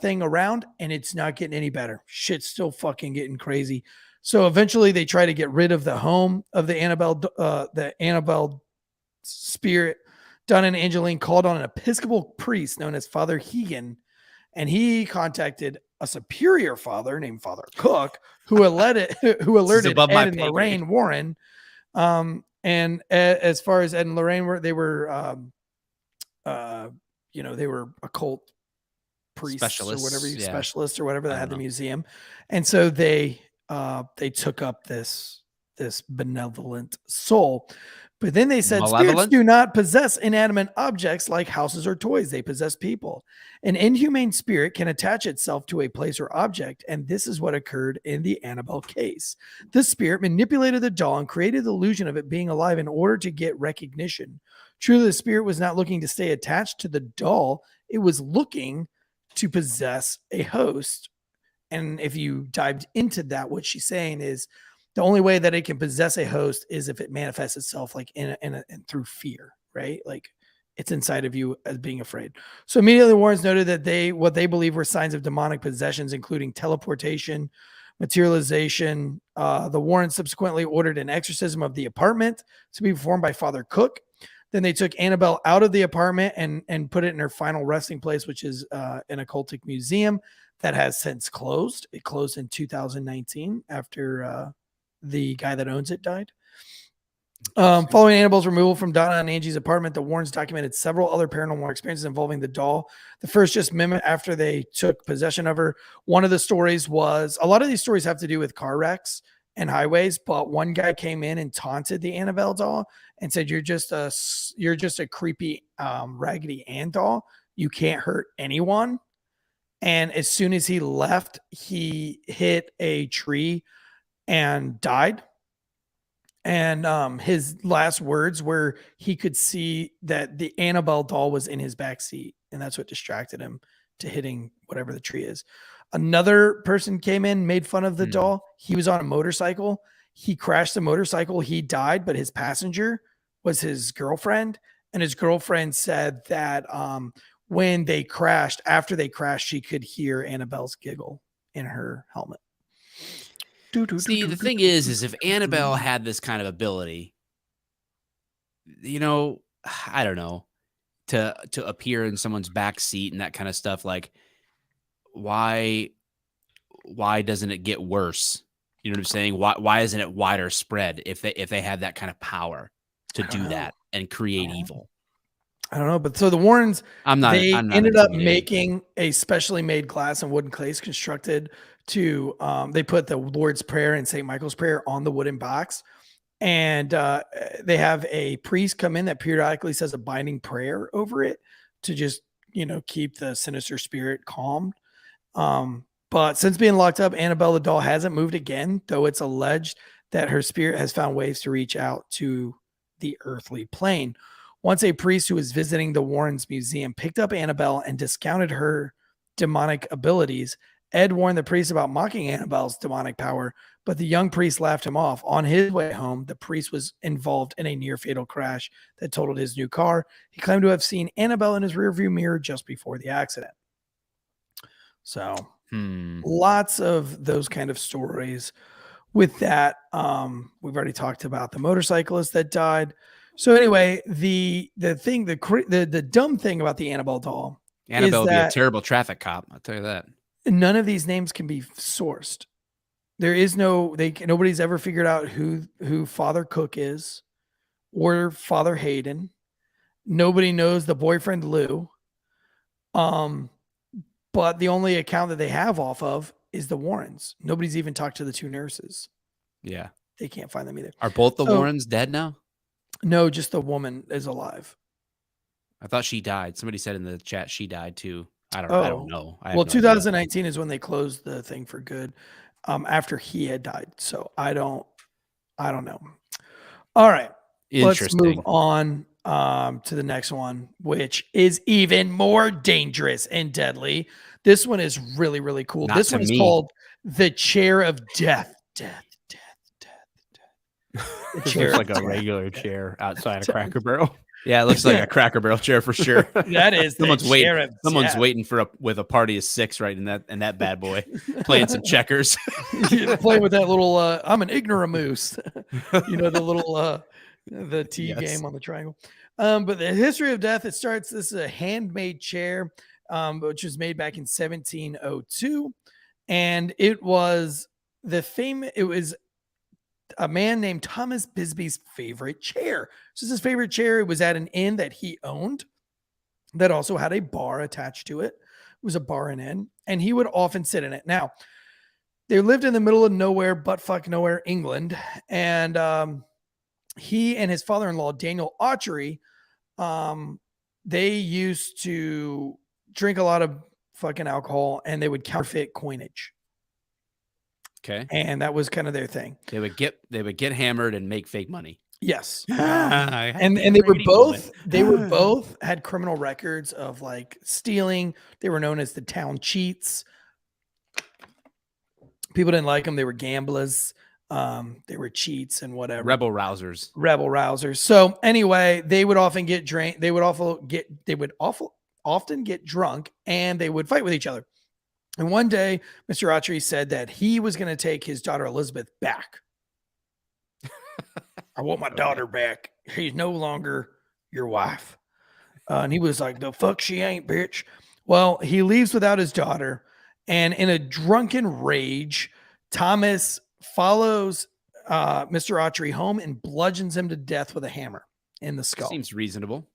thing around, and it's not getting any better. Shit's still fucking getting crazy. So eventually they try to get rid of the home of the Annabelle spirit. Donna and Angeline called on an Episcopal priest known as Father Hegan, and he contacted a superior father named Father Cook, who alerted above my Ed and pay grade. Lorraine Warren. And as far as Ed and Lorraine were, they were, they were occult priests Specialists, or whatever, yeah. specialists or whatever, that I had the don't know. museum. And so they took up this benevolent soul. But then they said spirits Malevolent? do not possess inanimate objects like houses or toys. They possess people. An inhumane spirit can attach itself to a place or object, and this is what occurred in the Annabelle case. The spirit manipulated the doll and created the illusion of it being alive in order to get recognition. Truly, the spirit was not looking to stay attached to the doll. It was looking to possess a host. And if you dived into that, what she's saying is, the only way that it can possess a host is if it manifests itself like in through fear, right? Like it's inside of you as being afraid. So immediately Warrens noted that what they believe were signs of demonic possessions, including teleportation, materialization. The Warrens subsequently ordered an exorcism of the apartment to be performed by Father Cook. Then they took Annabelle out of the apartment and put it in her final resting place, which is an occultic museum that has since closed. It closed in 2019 after the guy that owns it died. Following Annabelle's removal from Donna and Angie's apartment, the Warrens documented several other paranormal experiences involving the doll. The first just minute after they took possession of her. One of the stories was, a lot of these stories have to do with car wrecks and highways, but one guy came in and taunted the Annabelle doll and said, you're just a creepy Raggedy Ann doll. You can't hurt anyone. And as soon as he left, he hit a tree and died. And his last words were he could see that the Annabelle doll was in his backseat, and that's what distracted him to hitting whatever the tree is. Another person came in, made fun of the doll. He was on a motorcycle. He crashed the motorcycle. He died, but his passenger was his girlfriend. And his girlfriend said that when they crashed, after they crashed, she could hear Annabelle's giggle in her helmet. See, the thing is if Annabelle had this kind of ability, I don't know, to appear in someone's back seat and that kind of stuff, like why doesn't it get worse? You know what I'm saying? Why isn't it wider spread if they have that kind of power to do that and create evil? I don't know, but so the Warrens, I'm not ended up intimidated. making a specially made glass and wooden clays constructed to, they put the Lord's Prayer and St. Michael's Prayer on the wooden box. And they have a priest come in that periodically says a binding prayer over it to just, keep the sinister spirit calmed. But since being locked up, Annabelle the doll hasn't moved again, though it's alleged that her spirit has found ways to reach out to the earthly plane. Once a priest who was visiting the Warrens Museum picked up Annabelle and discounted her demonic abilities. Ed warned the priest about mocking Annabelle's demonic power, but the young priest laughed him off. On his way home, the priest was involved in a near-fatal crash that totaled his new car. He claimed to have seen Annabelle in his rearview mirror just before the accident. So, lots of those kind of stories. With that, we've already talked about the motorcyclist that died. So anyway, the dumb thing about the Annabelle doll, Annabelle would be a terrible traffic cop. I'll tell you that. None of these names can be sourced. There is nobody's ever figured out who Father Cook is or Father Hayden. Nobody knows the boyfriend Lou. But the only account that they have off of is the Warrens. Nobody's even talked to the two nurses. Yeah. They can't find them either. Are both the Warrens dead now? No, just the woman is alive. I thought she died. Somebody said in the chat she died too. I don't know. Well, 2019 is when they closed the thing for good, after he had died. So I don't know. All right. Let's move on to the next one, which is even more dangerous and deadly. This one is really, really cool. This one is called the Chair of Death. Death. The chair looks like a regular chair outside a Cracker Barrel. Yeah, it looks like a Cracker Barrel chair for sure. That is someone's waiting with a party of six right in that bad boy, playing some checkers. Playing with that little I'm an ignoramus. The little the T game on the triangle. But the history of death, this is a handmade chair, which was made back in 1702. And it was a man named Thomas Busby's favorite chair. This is his favorite chair. It was at an inn that he owned that also had a bar attached to it. It was a bar and inn, and he would often sit in it. Now, they lived in the middle of nowhere, buttfuck nowhere, England. And he and his father-in-law, Daniel Autry, they used to drink a lot of fucking alcohol, and they would counterfeit coinage. Okay. And that was kind of their thing. They would get hammered and make fake money. Yes. And they were both had criminal records of like stealing. They were known as the town cheats. People didn't like them. They were gamblers. They were cheats and whatever. Rebel rousers. So anyway, they would often get drunk. They would often get drunk, and they would fight with each other. And one day, Mr. Autry said that he was going to take his daughter Elizabeth back. I want my daughter back. She's no longer your wife. And he was like, the fuck she ain't, bitch. Well, he leaves without his daughter. And in a drunken rage, Thomas follows Mr. Autry home and bludgeons him to death with a hammer in the skull. Seems reasonable.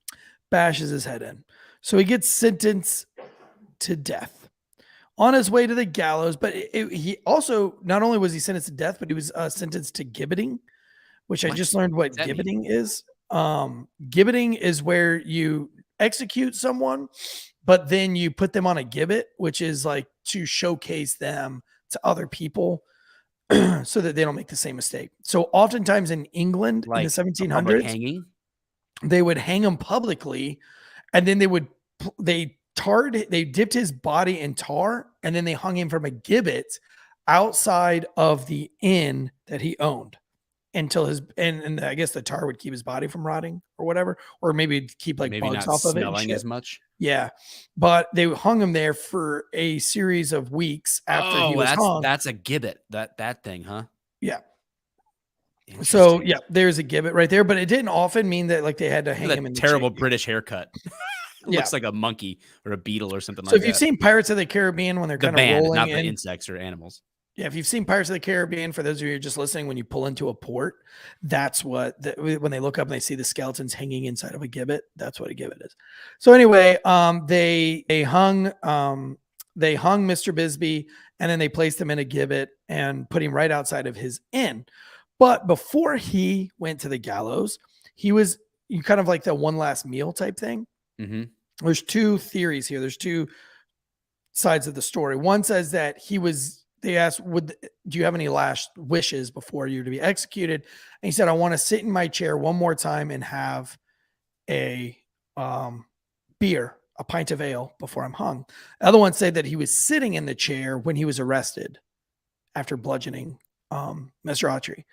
Bashes his head in. So he gets sentenced to death. On his way to the gallows, but he also, not only was he sentenced to death, but he was sentenced to gibbeting, which I just learned what gibbeting is. Gibbeting is where you execute someone, but then you put them on a gibbet, which is like to showcase them to other people so that they don't make the same mistake. So oftentimes in England in the 1700s, they would hang him publicly, and then they dipped his body in tar, and then they hung him from a gibbet outside of the inn that he owned until and I guess the tar would keep his body from rotting or whatever, or maybe keep bugs off of it. Smelling as much. Yeah. But they hung him there for a series of weeks after he was hung. That's a gibbet. That thing, huh? Yeah. So yeah, there's a gibbet right there, but it didn't often mean that like they had to hang him in terrible British haircut. Looks like a monkey or a beetle or something like that. So if you've seen Pirates of the Caribbean when they're kind of rolling not in, the insects or animals. Yeah, if you've seen Pirates of the Caribbean, for those of you who are just listening, when you pull into a port, that's what when they look up and they see the skeletons hanging inside of a gibbet, that's what a gibbet is. So anyway, they hung Mr. Busby, and then they placed him in a gibbet and put him right outside of his inn. But before he went to the gallows, he was kind of like the one last meal type thing. Mm-hmm. There's two theories here. There's two sides of the story. One says that they asked, do you have any last wishes before you're to be executed? And he said, I want to sit in my chair one more time and have a beer, a pint of ale before I'm hung. The other one said that he was sitting in the chair when he was arrested after bludgeoning Mr. Autry.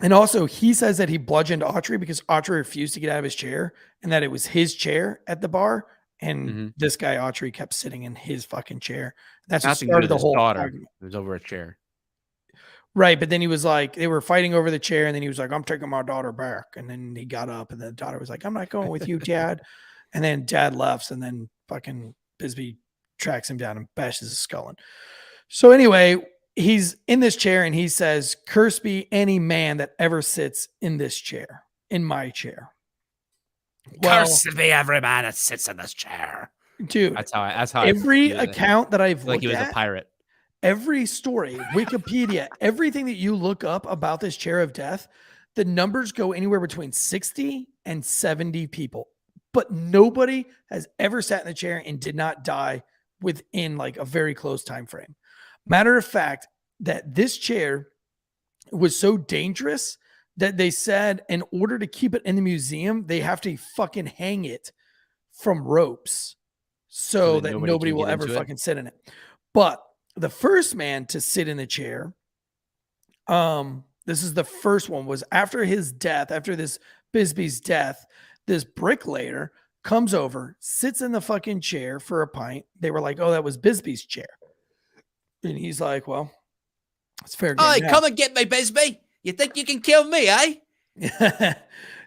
And also he says that he bludgeoned Autry because Autry refused to get out of his chair and that it was his chair at the bar. And this guy Autry kept sitting in his fucking chair. That's what started the whole argument. It was over a chair. Right. But then he was like, they were fighting over the chair. And then he was like, I'm taking my daughter back. And then he got up and the daughter was like, I'm not going with you, Dad. And then Dad left. And then fucking Busby tracks him down and bashes his skull in. So anyway, he's in this chair and he says, curse be any man that ever sits in this chair, in my chair. Well, curse be every man that sits in this chair. Dude, that's how every account that I've looked like he was at, a pirate. Every story, Wikipedia, everything that you look up about this chair of death, the numbers go anywhere between 60 and 70 people. But nobody has ever sat in the chair and did not die within like a very close time frame. Matter of fact, that this chair was so dangerous that they said in order to keep it in the museum, they have to fucking hang it from ropes so that nobody will ever fucking sit in it. But the first man to sit in the chair, this is the first one, was after his death, after this Busby's death, this bricklayer comes over, sits in the fucking chair for a pint. They were like, oh, that was Busby's chair. And he's like, well, it's fair game. Oh, come and get me, Busby. You think you can kill me, eh?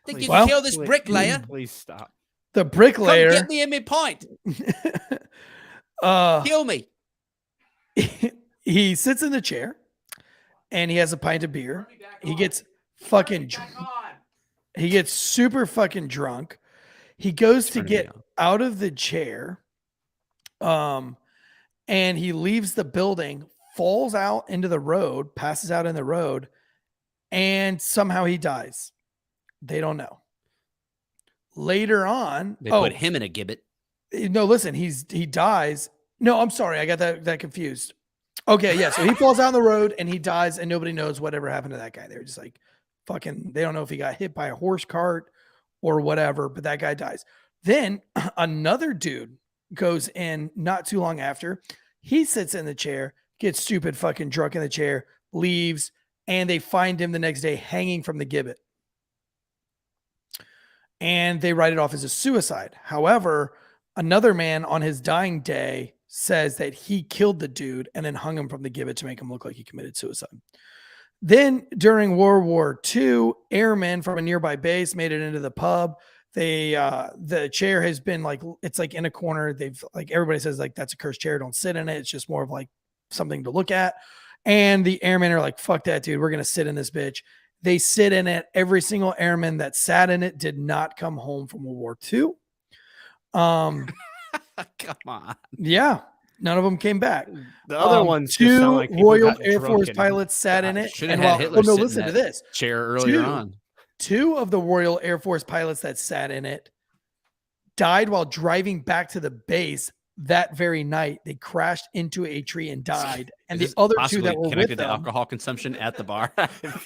Think you can kill this bricklayer? Please stop. The bricklayer. Come get me in my pint. Kill me. He sits in the chair and he has a pint of beer. He gets fucking he gets super fucking drunk. He goes to get out of the chair. And he leaves the building, falls out into the road, passes out in the road, and somehow he dies. They don't know. Later on, they put him in a gibbet. No, listen, he dies. No, I'm sorry, I got that confused. Okay, yeah, so he falls down the road and he dies, and nobody knows whatever happened to that guy. They're just like, fucking, they don't know if he got hit by a horse cart or whatever, but that guy dies. Then another dude goes in not too long after. He sits in the chair, gets stupid fucking drunk in the chair, leaves, and they find him the next day hanging from the gibbet. And they write it off as a suicide. However, another man on his dying day says that he killed the dude and then hung him from the gibbet to make him look like he committed suicide. Then during World War II, airmen from a nearby base made it into the pub. The chair has been like, it's like in a corner. They've like, everybody says like, that's a cursed chair. Don't sit in it. It's just more of like something to look at. And the airmen are like, fuck that, dude. We're going to sit in this bitch. They sit in it. Every single airman that sat in it did not come home from World War II. Come on. Yeah. None of them came back. The other ones two sound like Royal Air Force pilots sat in it. Should have had Hitler listen to this. Chair earlier on. Two of the Royal Air Force pilots that sat in it died while driving back to the base that very night. They crashed into a tree and died. And the other two that were connected with to them, alcohol consumption at the bar.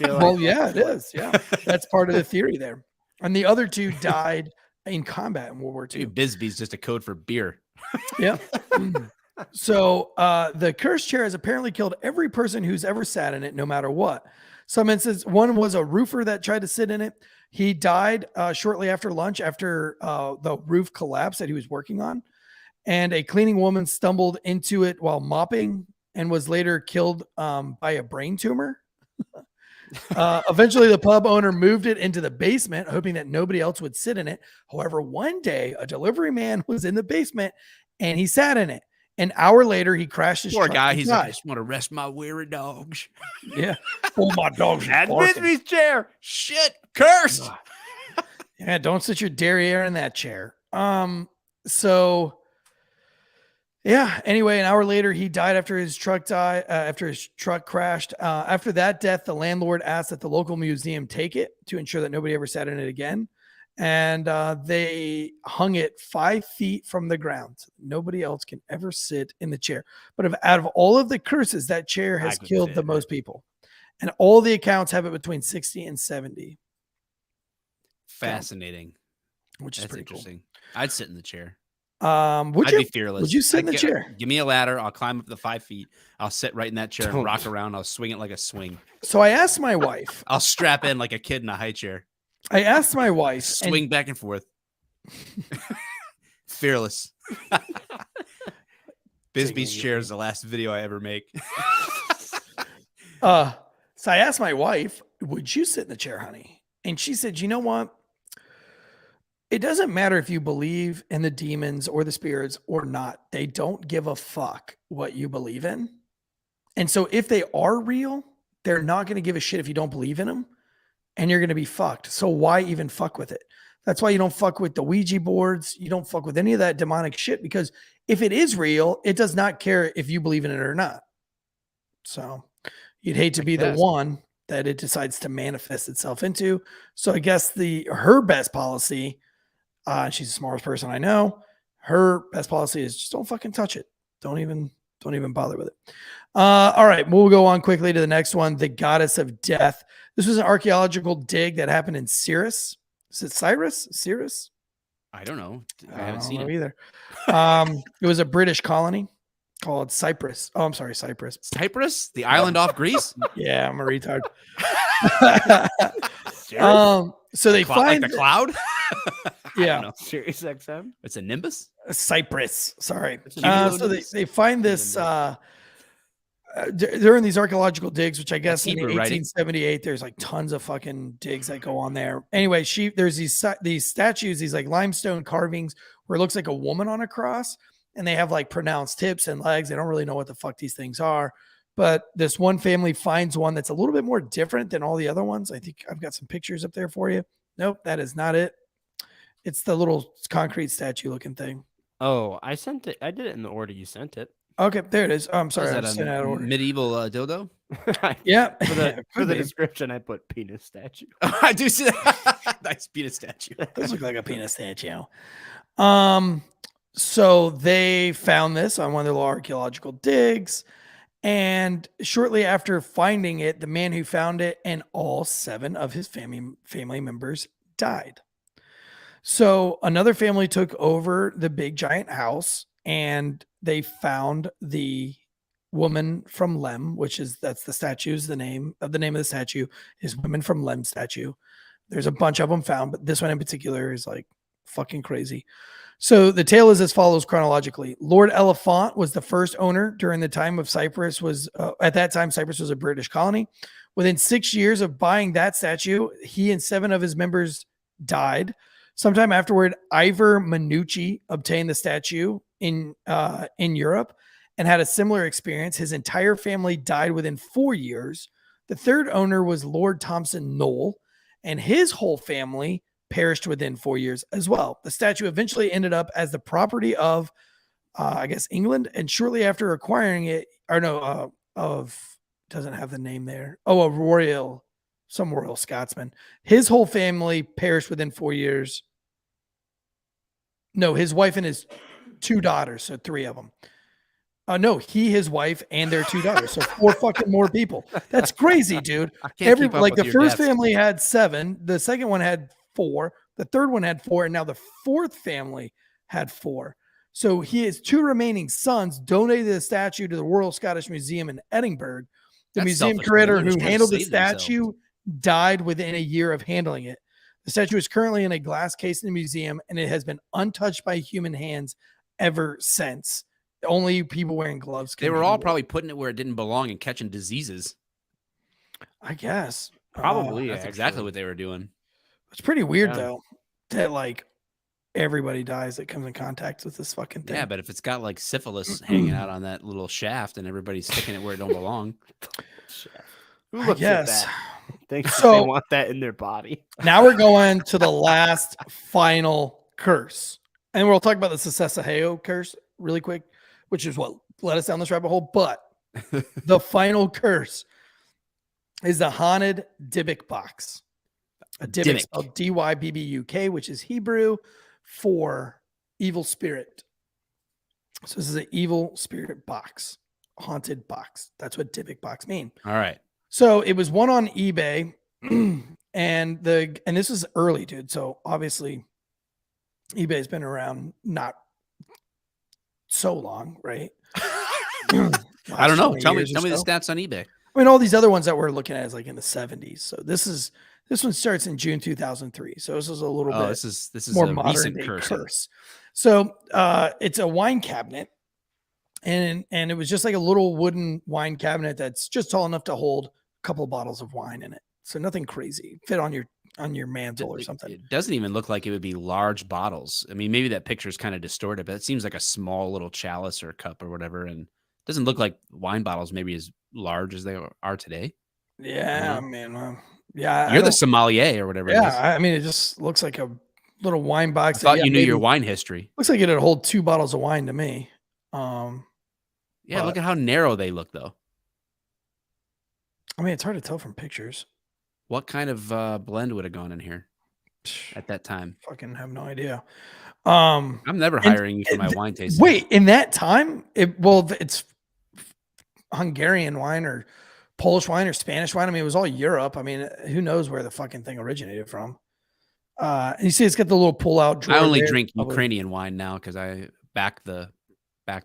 well, yeah, it is. Yeah, that's part of the theory there. And the other two died in combat in World War II. Dude, Busby's just a code for beer. Yeah. So the cursed chair has apparently killed every person who's ever sat in it, no matter what. Some instances, one was a roofer that tried to sit in it. He died shortly after lunch, after the roof collapsed that he was working on. And a cleaning woman stumbled into it while mopping and was later killed by a brain tumor. Eventually, the pub owner moved it into the basement, hoping that nobody else would sit in it. However, one day, a delivery man was in the basement and he sat in it. An hour later, he crashed his Poor truck. guy. and He's like, I died. just want to rest my weary dogs. Yeah. Oh, my dog's At barking. Busby's chair. Shit, cursed. Yeah, don't sit your derriere in that chair. So yeah, anyway, an hour later he died after his truck crashed. After that death, the landlord asked that the local museum take it to ensure that nobody ever sat in it again. And they hung it 5 feet from the ground. Nobody else can ever sit in the chair. But out of all of the curses, that chair has killed the most people. And all the accounts have it between 60 and 70. Fascinating. Which is That's pretty interesting. I'd sit in the chair. I'd Be fearless. Would you sit in the chair? Give me a ladder. I'll climb up the 5 feet. I'll sit right in that chair and rock around. I'll swing it like a swing. So I asked my wife. I'll strap in like a kid in a high chair. I asked my wife. Swing back and forth. Fearless. Busby's chair is the last video I ever make. So I asked my wife, would you sit in the chair, honey? And she said, you know what? It doesn't matter if you believe in the demons or the spirits or not. They don't give a fuck what you believe in. And so if they are real, they're not going to give a shit if you don't believe in them. And you're going to be fucked. So why even fuck with it? That's why you don't fuck with the Ouija boards. You don't fuck with any of that demonic shit, because if it is real, it does not care if you believe in it or not. So you'd hate to be the one that it decides to manifest itself into. So I guess her best policy, she's the smartest person I know. Her best policy is just don't fucking touch it. Don't even bother with it. All right, we'll go on quickly to the next one. The goddess of death. This was an archaeological dig that happened in Cyrus. Is it Cyrus? Cyrus? I don't know. I haven't seen it either. It was a British colony called Cyprus. Oh, I'm sorry, Cyprus. Cyprus? The island off Greece? Yeah, I'm a retard. So they find like the cloud? Yeah. Sirius XM? It's a Nimbus? Cyprus. Sorry. So they find this during these archaeological digs, which I guess in 1878, there's like tons of fucking digs that go on there. Anyway, there's these statues, these like limestone carvings where it looks like a woman on a cross, and they have like pronounced hips and legs. They don't really know what the fuck these things are. But this one family finds one that's a little bit more different than all the other ones. I think I've got some pictures up there for you. Nope, that is not it. It's the little concrete statue looking thing. Oh, I sent it. I did it in the order you sent it. Okay, there it is. Oh, I'm sorry. Is that a medieval dildo? Yeah. For the description, I put penis statue. I do see that. Nice penis statue. Does look like a penis statue. So they found this on one of their little archaeological digs. And shortly after finding it, the man who found it and all 7 of his family members died. So another family took over the big giant house, and they found the woman from Lem, that's the statue's the name of the statue is Women from Lem statue. There's a bunch of them found, but this one in particular is like fucking crazy. So the tale is as follows chronologically. Lord Elephant was the first owner during the time of Cyprus. At that time, Cyprus was a British colony. Within 6 years of buying that statue, he and 7 of his members died. Sometime afterward, Ivor Minucci obtained the statue in Europe and had a similar experience. His entire family died within 4 years. The third owner was Lord Thompson Knoll, and his whole family perished within 4 years as well. The statue eventually ended up as the property of, I guess, England. And shortly after acquiring it, doesn't have the name there. Oh, some royal Scotsman. His whole family perished within 4 years. No, his wife and his 2 daughters. So 3 of them. No, his wife, and their 2 daughters. So 4 fucking more people. That's crazy, dude. The first family had 7. The second one had 4. The third one had 4. And now the fourth family had 4. So his 2 remaining sons donated the statue to the Royal Scottish Museum in Edinburgh. The museum curator who handled the statue died within a year of handling it. The statue is currently in a glass case in the museum, and it has been untouched by human hands ever since. Only people wearing gloves. They were all probably putting it where it didn't belong and catching diseases. I guess. Probably. That's exactly what they were doing. It's pretty weird though, that like everybody dies that comes in contact with this fucking thing. Yeah, but if it's got like syphilis hanging out on that little shaft and everybody's sticking it where it don't belong. Who looks at that? They want that in their body. Now we're going to the last final curse. And we'll talk about the Sesaheo curse really quick, which is what led us down this rabbit hole. But the final curse is the haunted Dybbuk box. A Dybbuk spelled Dybbuk, which is Hebrew for evil spirit. So this is an evil spirit box, haunted box. That's what Dybbuk box mean. All right. So it was one on eBay, and this is early, dude. So obviously, eBay's been around not so long, right? I don't know. Tell me the stats on eBay. I mean, all these other ones that we're looking at is like in the 70s. So this one starts in June 2003. So this is a little bit. This is more a modern recent day curse. So it's a wine cabinet, and it was just like a little wooden wine cabinet that's just tall enough to hold a couple of bottles of wine in it. So nothing crazy. Fit on your mantle or something. It doesn't even look like it would be large bottles. I mean, maybe that picture is kind of distorted, but it seems like a small little chalice or cup or whatever, and it doesn't look like wine bottles maybe as large as they are today. Yeah, man. Yeah, you're the sommelier or whatever. Yeah, I mean, it just looks like a little wine box. I thought you knew your wine history. Looks like it'd hold 2 bottles of wine to me. Yeah, look at how narrow they look, though. I mean, it's hard to tell from pictures. What kind of blend would have gone in here at that time? Fucking have no idea. I'm never hiring you for my wine tasting. Wait, in that time, it's Hungarian wine or Polish wine or Spanish wine. I mean, it was all Europe. I mean, who knows where the fucking thing originated from? And you see, it's got the little pull-out drawer. I only drink Ukrainian wine now because I back the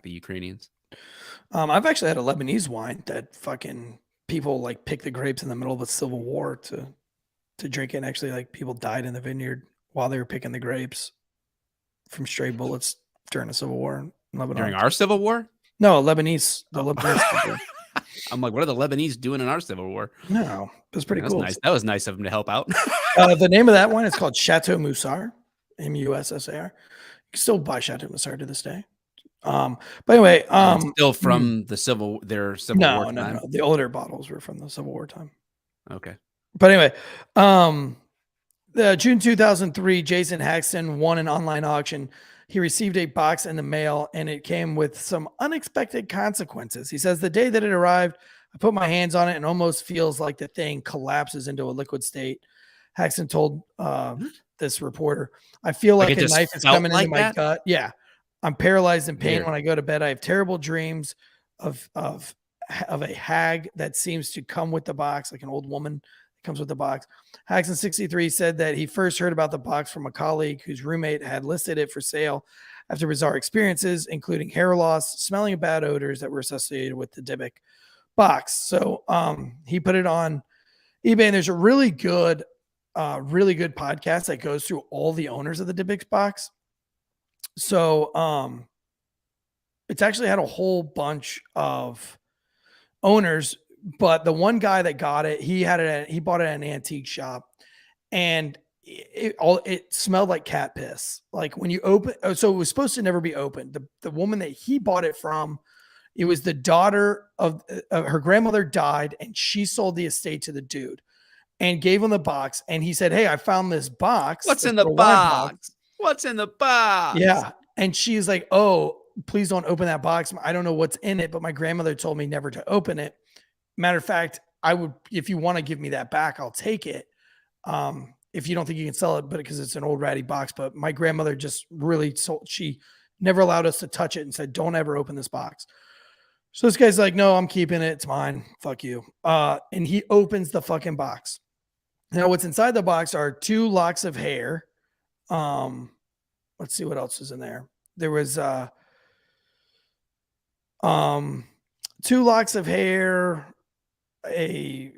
Ukrainians. I've actually had a Lebanese wine that fucking people like pick the grapes in the middle of the Civil War to drink it. And actually, like people died in the vineyard while they were picking the grapes from stray bullets during the Civil War in Lebanon. During our Civil War? No, Lebanese. The Lebanese. I'm like, what are the Lebanese doing in our Civil War? No, it was pretty cool. Nice. That was nice of them to help out. The name of that one is called Chateau Moussard, Mussar. You can still buy Chateau Moussard to this day. But anyway, still from the Civil War time? No. The older bottles were from the Civil War time. Okay. But anyway, the June 2003, Jason Haxton won an online auction. He received a box in the mail, and it came with some unexpected consequences. He says, the day that it arrived, I put my hands on it and almost feels like the thing collapses into a liquid state. Haxton told this reporter, I feel like a knife is coming into my gut. Yeah. I'm paralyzed in pain when I go to bed. I have terrible dreams of a hag that seems to come with the box, like an old woman that comes with the box. Haxton 63 said that he first heard about the box from a colleague whose roommate had listed it for sale after bizarre experiences, including hair loss, smelling of bad odors that were associated with the Dybbuk box. So he put it on eBay, and there's a really good podcast that goes through all the owners of the Dybbuk box. So it's actually had a whole bunch of owners, but the one guy that got it, he bought it at an antique shop, and it smelled like cat piss. Like when you open, so it was supposed to never be opened. The woman that he bought it from, it was the daughter of her grandmother died, and she sold the estate to the dude and gave him the box. And he said, hey, I found this box. What's in the box? What's in the box? Yeah. And she's like, oh, please don't open that box. I don't know what's in it, but my grandmother told me never to open it. Matter of fact, I would, if you want to give me that back, I'll take it. If you don't think you can sell it, but because it's an old ratty box. But my grandmother just really sold, she never allowed us to touch it and said, don't ever open this box. So this guy's like, no, I'm keeping it. It's mine. Fuck you. And he opens the fucking box. Now what's inside the box are 2 locks of hair. Let's see what else is in there. There was 2 locks of hair, a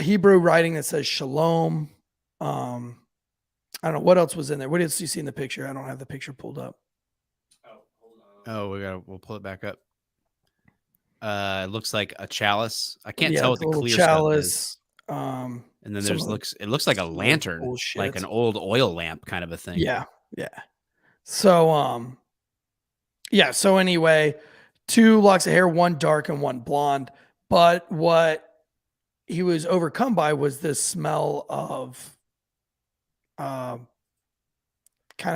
Hebrew writing that says shalom. I don't know what else was in there. What else do you see in the picture? I don't have the picture pulled up. Oh, we'll pull it back up. It looks like a chalice. I can't tell what the clear chalice. Stuff is. And then it looks like a lantern, like an old oil lamp kind of a thing. Yeah. Yeah. So, yeah. So anyway, 2 locks of hair, 1 dark and 1 blonde. But what he was overcome by was this smell of, kind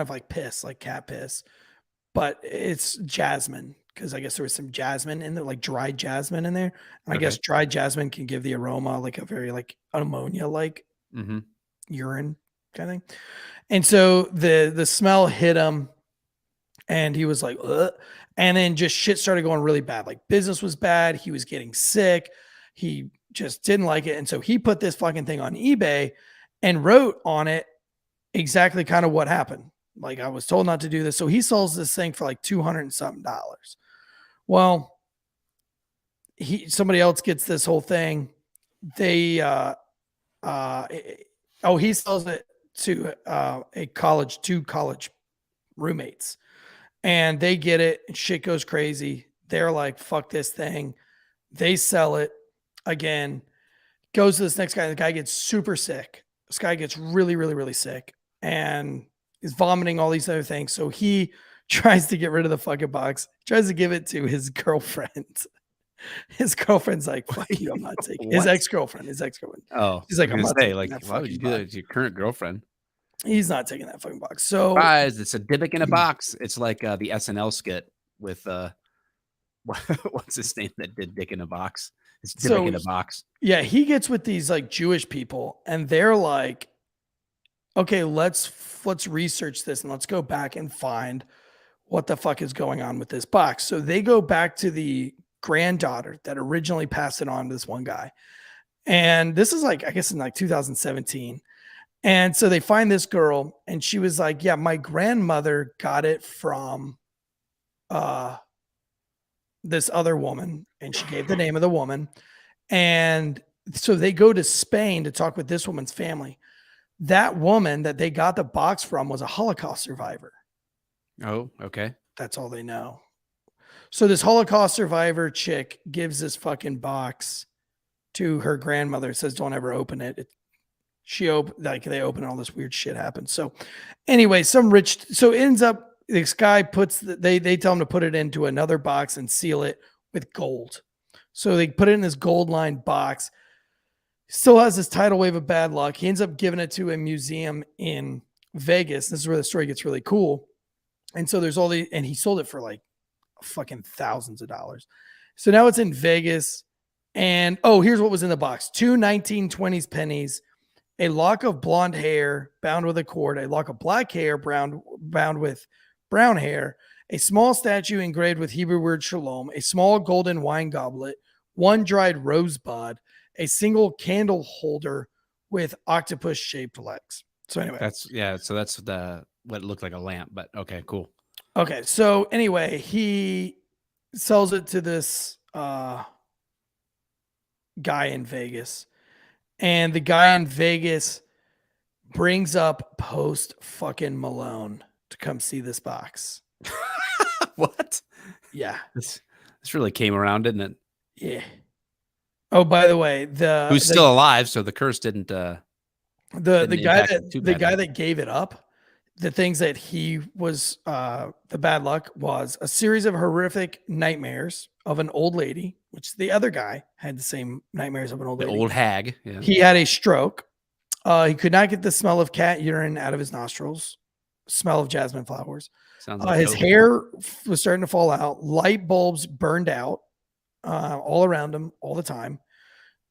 of like piss, like cat piss, but it's jasmine because I guess there was some jasmine in there, like dried jasmine in there. And I guess dried jasmine can give the aroma like a very like ammonia like urine kind of thing. And so the smell hit him and he was like, ugh. And then just shit started going really bad. Like business was bad. He was getting sick. He just didn't like it. And so he put this fucking thing on eBay and wrote on it exactly kind of what happened. Like I was told not to do this. So he sells this thing for like $200 and something. Well, somebody else gets this whole thing. They, he sells it to two college roommates and they get it and shit goes crazy. They're like, fuck this thing. They sell it again, goes to this next guy. The guy gets super sick. This guy gets really, really, really sick and is vomiting all these other things. So he tries to get rid of the fucking box, tries to give it to his girlfriend. His girlfriend's like, fuck you, I'm not taking his ex-girlfriend. Oh, he's like, I'm not say, taking like, that why would you do fucking that box. to your current girlfriend? He's not taking that fucking box. So Surprise, it's a Dybbuk in a box. It's like the SNL skit with what's his name that did Dick in a Box? It's Dybbuk in a box. Yeah, he gets with these like Jewish people and they're like, okay, let's research this and let's go back and find what the fuck is going on with this box. So they go back to the granddaughter that originally passed it on to this one guy. And this is like, I guess in like 2017. And so they find this girl and she was like, yeah, my grandmother got it from this other woman. And she gave the name of the woman. And so they go to Spain to talk with this woman's family. That woman that they got the box from was a Holocaust survivor. Oh, okay. That's all they know. So this Holocaust survivor chick gives this fucking box to her grandmother. Says, don't ever open it. They open all this weird shit happens. So anyway, so it ends up this guy they tell him to put it into another box and seal it with gold. So they put it in this gold lined box. Still has this tidal wave of bad luck. He ends up giving it to a museum in Vegas. This is where the story gets really cool. And so there's and he sold it for like fucking thousands of dollars. So now it's in Vegas. And here's what was in the box: 2 1920s pennies, a lock of blonde hair bound with a cord, a lock of black hair bound with brown hair, a small statue engraved with Hebrew word shalom, a small golden wine goblet, 1 dried rosebud, a single candle holder with octopus shaped legs. So anyway, that's what looked like a lamp, but okay, cool. Okay, so anyway, he sells it to this guy in Vegas, and the guy in Vegas brings up Post fucking Malone to come see this box. What? Yeah, this really came around, didn't it? Yeah. Oh, by the way, who's still alive, so the curse didn't. The guy that gave it up, the things that he was the bad luck was a series of horrific nightmares of an old lady, which the other guy had the same nightmares of an old lady. Old hag. Yeah. He had a stroke. He could not get the smell of cat urine out of his nostrils. Smell of jasmine flowers. Sounds like his hair was starting to fall out. Light bulbs burned out all around him all the time.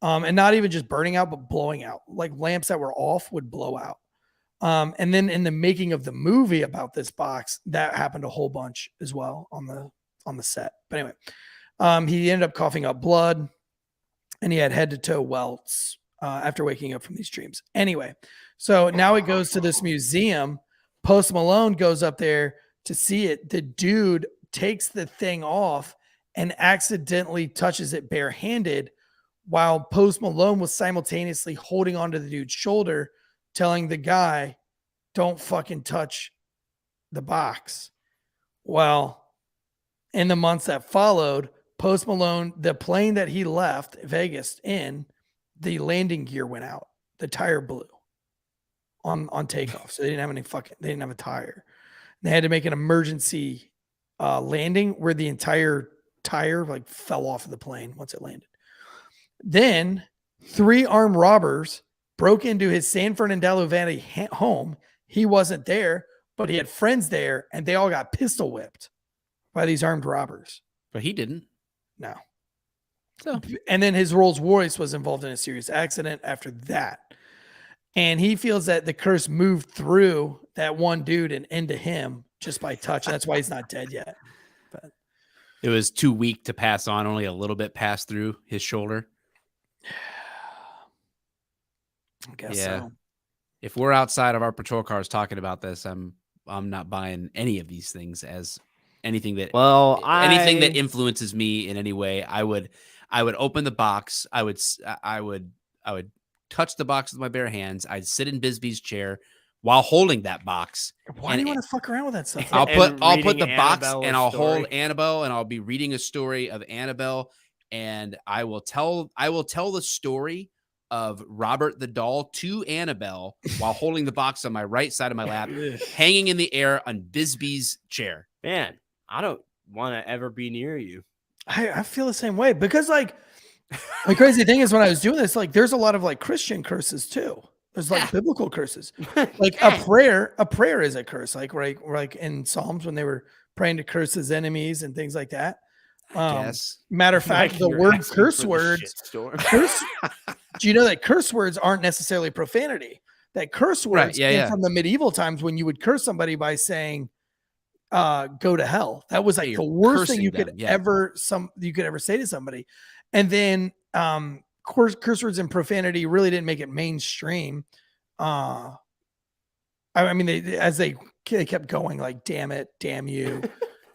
And not even just burning out, but blowing out. Like lamps that were off would blow out. And then in the making of the movie about this box, that happened a whole bunch as well on the set. But anyway, he ended up coughing up blood and he had head to toe welts after waking up from these dreams. Anyway, so now it goes to this museum. Post Malone goes up there to see it. The dude takes the thing off and accidentally touches it barehanded while Post Malone was simultaneously holding onto the dude's shoulder, telling the guy, don't fucking touch the box. Well, in the months that followed, Post Malone, the plane that he left Vegas in, the landing gear went out. The tire blew on takeoff. So they didn't have a tire. They had to make an emergency landing where the entire tire like fell off of the plane once it landed. Then 3 armed robbers broke into his San Fernando Valley home. He wasn't there, but he had friends there, and they all got pistol whipped by these armed robbers. But he didn't. No. So, and then his Rolls Royce was involved in a serious accident after that. And he feels that the curse moved through that one dude and into him just by touch. That's why he's not dead yet. But it was too weak to pass on. Only a little bit passed through his shoulder. I guess yeah. so. If we're outside of our patrol cars talking about this, I'm not buying any of these things as anything that anything that influences me in any way. I would open the box. I would touch the box with my bare hands. I'd sit in Busby's chair while holding that box. Why do you want to fuck around with that stuff? I'll put the box Annabelle and I'll story. hold Annabelle, and I'll be reading a story of Annabelle, and I will tell the story of Robert the doll to Annabelle while holding the box on my right side of my lap, hanging in the air on Busby's chair. Man, I don't want to ever be near you. I feel the same way because like the crazy thing is when I was doing this, like there's a lot of like Christian curses too. There's like biblical curses. Like a prayer is a curse. Like in Psalms when they were praying to curse his enemies and things like that. Yes. Matter of fact, Like the you're word asking curse for the words. shitstorm. Do you know that curse words aren't necessarily profanity? That curse words came from the medieval times when you would curse somebody by saying, "Go to hell." That was like the worst thing you could ever say to somebody. And then curse words and profanity really didn't make it mainstream. I mean, they kept going like, "Damn it, damn you,"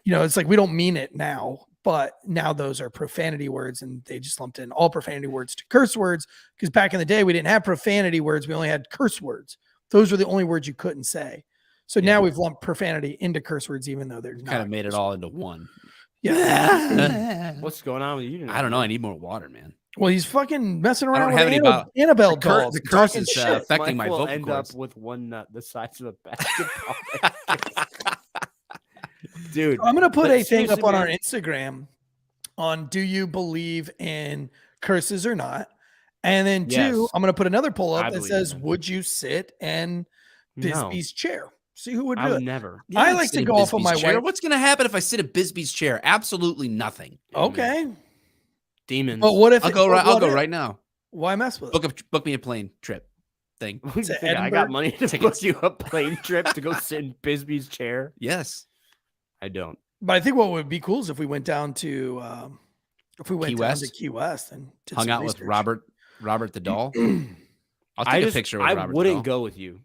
it's like we don't mean it now. But now those are profanity words, and they just lumped in all profanity words to curse words because back in the day, we didn't have profanity words. We only had curse words. Those were the only words you couldn't say. So now we've lumped profanity into curse words, even though there's kind of made it all into one. Yeah. What's going on with you tonight? I don't know. I need more water, man. Well, he's fucking messing around with have Annabelle dolls. The curse is affecting Mike my will vocal end cords. up with one nut the size of a basketball. Dude, I'm gonna put a thing seriously, up on our man, Instagram on do you believe in curses or not? And then Yes. 2, I'm gonna put another poll up I that believe says, in it. would you sit in Busby's chair? See who would I do would it. never. I like to go off of my chair. wife. What's going to happen if I sit in Busby's chair? Absolutely nothing. Okay. Demons. But what if I'll go right now. Why mess with it? Book me a plane trip thing. You think I got money to book you a plane trip to go sit in Busby's chair? Yes. I don't. But I think what would be cool is if we went down to Key West and did hung some out with research. Robert the doll. I'll take a picture with I Robert. wouldn't the doll. go with you.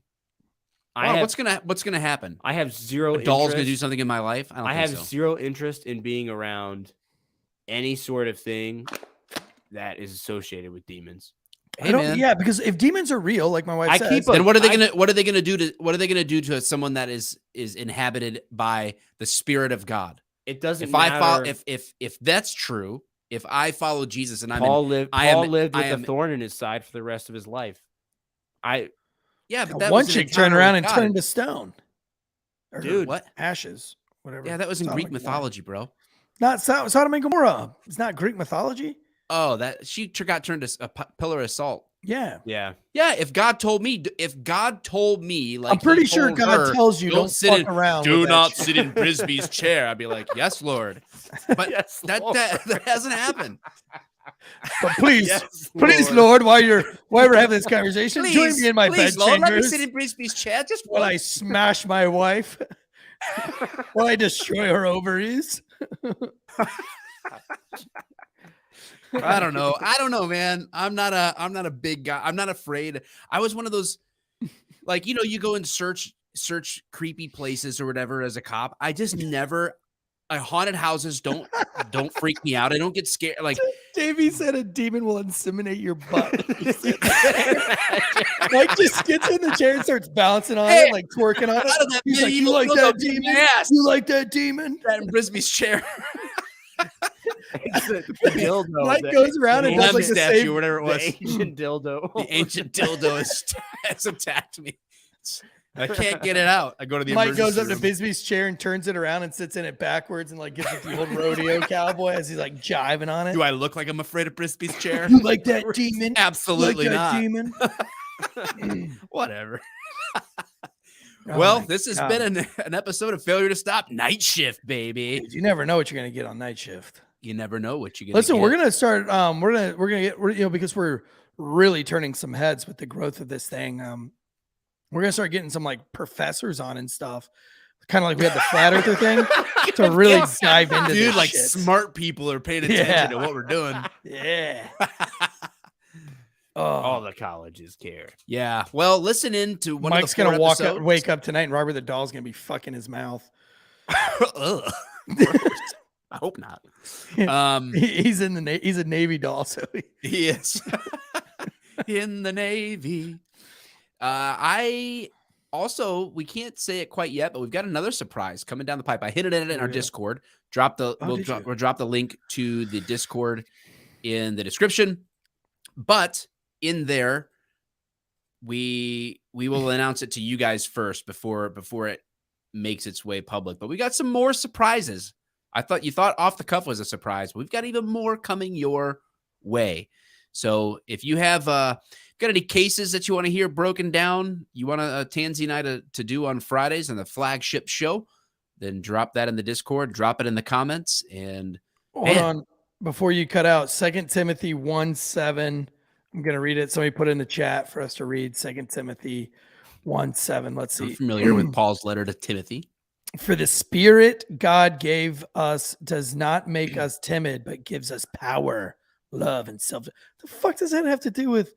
What's gonna happen? I have zero. A doll's interest. gonna do something in my life. I have think so. zero interest in being around any sort of thing that is associated with demons. Hey, man. Yeah, because if demons are real, like my wife says, then what are they gonna do to someone that is inhabited by the Spirit of God? It doesn't If matter. I follow, if that's true, if I follow Jesus and Paul lived with a thorn in his side for the rest of his life. Yeah, but that one was an chick turned encounter around with and God. turned to stone. Or Dude, what? Ashes, whatever. Yeah, that was in Sodom Greek and Gomorrah. mythology, bro. Not Sodom and Gomorrah. It's not Greek mythology. Oh, that she got turned to a pillar of salt. Yeah. Yeah. Yeah, if God told me, like I'm pretty he sure told God her, tells you don't sit fuck in, around. do with that not shit. sit in Busby's chair. I'd be like, yes, Lord. But Yes, that hasn't happened. But please, Yes, please, Lord, while we're having this conversation, join me in my please, bed Lord, let me chambers sit in Busby's chair. Just while I smash my wife, while I destroy her ovaries. I don't know, man. I'm not a big guy. I'm not afraid. I was one of those, like, you go and search creepy places or whatever as a cop. I just never. Haunted houses don't freak me out. I don't get scared. Like Davey said, a demon will inseminate your butt. Like just gets in the chair and starts bouncing on it, like twerking on it. He's like, you like that demon? You like that demon? That in Busby's chair. the dildo. Mike goes around and does like the statue, same. whatever it was. The ancient dildo. The ancient dildo has attacked me. I can't get it out. I go to the Mike goes up to emergency Busby's chair and turns it around and sits in it backwards and like gives it the old rodeo cowboy as he's like jiving on it. Do I look like I'm afraid of Busby's chair? You like that demon? Absolutely like not. that demon? Whatever. Oh Well, my this has God. been an episode of Failure to Stop Night Shift, baby. Dude, you never know what you're gonna get on night shift. You never know what you're gonna Listen, get. we're gonna start. We're gonna get. Because we're really turning some heads with the growth of this thing. We're gonna start getting some like professors on and stuff, kind of like we had the flat earther thing, to really dive into Dude, this like shit. smart people are paying attention to what we're doing. Yeah. All the colleges care. Yeah. Well, listen in to one Mike's of the gonna episodes. wake up tonight, and Robert the Doll's gonna be fucking his mouth. Ugh. I hope not. He's in the he's a Navy doll, so He is in the Navy. I also, we can't say it quite yet, but we've got another surprise coming down the pipe. I hinted at it in our Discord. We'll drop the link to the Discord in the description. But in there, we will announce it to you guys first before it makes its way public. But we got some more surprises. You thought off the cuff was a surprise, but we've got even more coming your way. So if you have got any cases that you want to hear broken down, you want Tansy and I to do on Fridays on the flagship show, then drop that in the Discord, drop it in the comments, and hold on before you cut out. 2 Timothy 1:7. I'm gonna read it. Somebody put it in the chat for us to read. 2 Timothy 1:7. Let's see. I'm familiar with Paul's letter to Timothy. For the Spirit God gave us does not make us timid, but gives us power, love, and self. The fuck does that have to do with?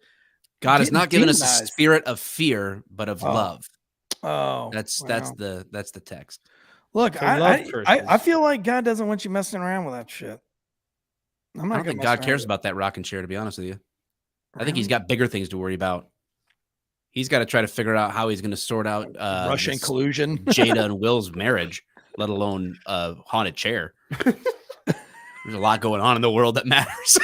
God has not given us a demonized? spirit of fear, but of love. Oh, That's the text. Look, So love I feel like God doesn't want you messing around with that shit. I don't think God cares about that rocking chair, to be honest with you. I think he's got bigger things to worry about. He's got to try to figure out how he's going to sort out Russian collusion, Jada and Will's marriage, let alone a haunted chair. There's a lot going on in the world that matters.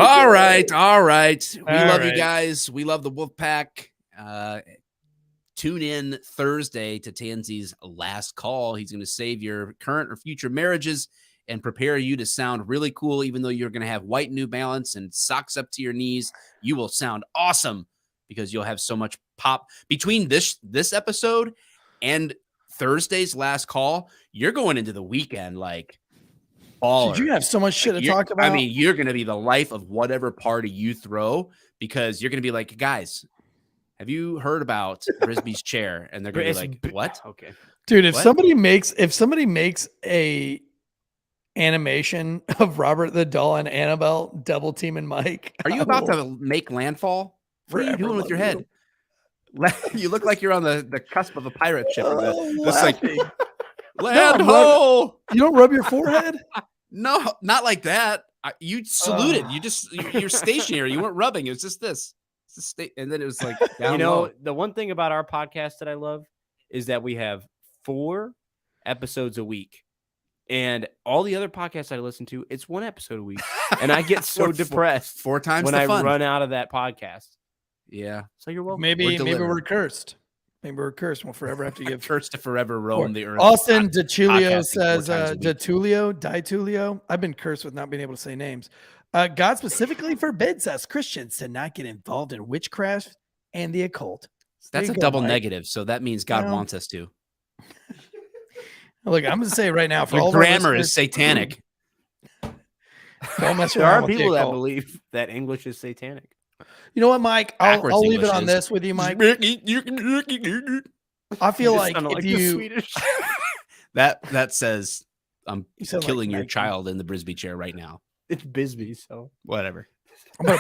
All right. We love you guys. We love the Wolfpack. Tune in Thursday to Tansy's last call. He's going to save your current or future marriages and prepare you to sound really cool. Even though you're going to have white New Balance and socks up to your knees, you will sound awesome because you'll have so much pop between this episode and Thursday's last call. You're going into the weekend like baller. Did you have so much shit to talk about? I mean, you're going to be the life of whatever party you throw because you're going to be like, guys, have you heard about Busby's chair? And they're going to be like, what? Okay. Dude, if somebody makes a animation of Robert the Doll and Annabelle double teaming Mike, are you about to make landfall? What are you doing with your head? You look like you're on the cusp of a pirate ship. Just like land ho. You don't rub your forehead? No, not like that. You saluted. You're stationary. You weren't rubbing. It was just this. And then it was like, down low. The one thing about our podcast that I love is that we have 4 episodes a week. And all the other podcasts I listen to, it's 1 episode a week. And I get so depressed 4 times when the I fun. run out of that podcast. Yeah. So you're welcome. Maybe we're cursed. Maybe we're cursed. We'll forever have to give cursed to forever roam the earth. Austin DeTulio says, DeTulio. I've been cursed with not being able to say names. God specifically forbids us Christians to not get involved in witchcraft and the occult. That's a double negative. So that means God wants us to. Look, I'm going to say right now, for your all grammar is satanic. Don't mess There around are with people the that occult. Believe that English is satanic. You know what, Mike? I'll leave it on is. this with you, Mike. I feel like if you Swedish. that says I'm sound killing like your Mike. child in the Busby chair right now. It's Busby, so Whatever. I'm gonna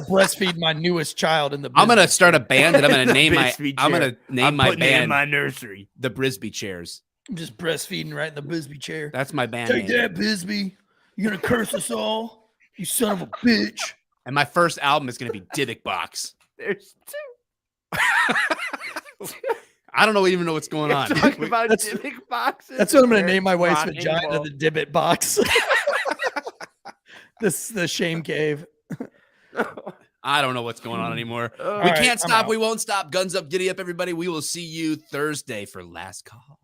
breastfeed my newest child in the. I'm gonna business. start a band and I'm gonna name my Busby I'm chair. gonna name I'm my putting it in band my nursery. the Busby Chairs. I'm just breastfeeding right in the Busby chair. That's my band Take name. that, Busby. You're gonna curse us all, you son of a bitch. And my first album is gonna be Dybbuk Box. There's 2. I don't even know what's going on. Talking about Dybbuk boxes. That's what I'm gonna name my wife's Rock and vagina, roll. the Dybbuk box. This is the shame cave. I don't know what's going on anymore. We right, can't I'm stop. out. We won't stop. Guns up, giddy up, everybody. We will see you Thursday for Last Call.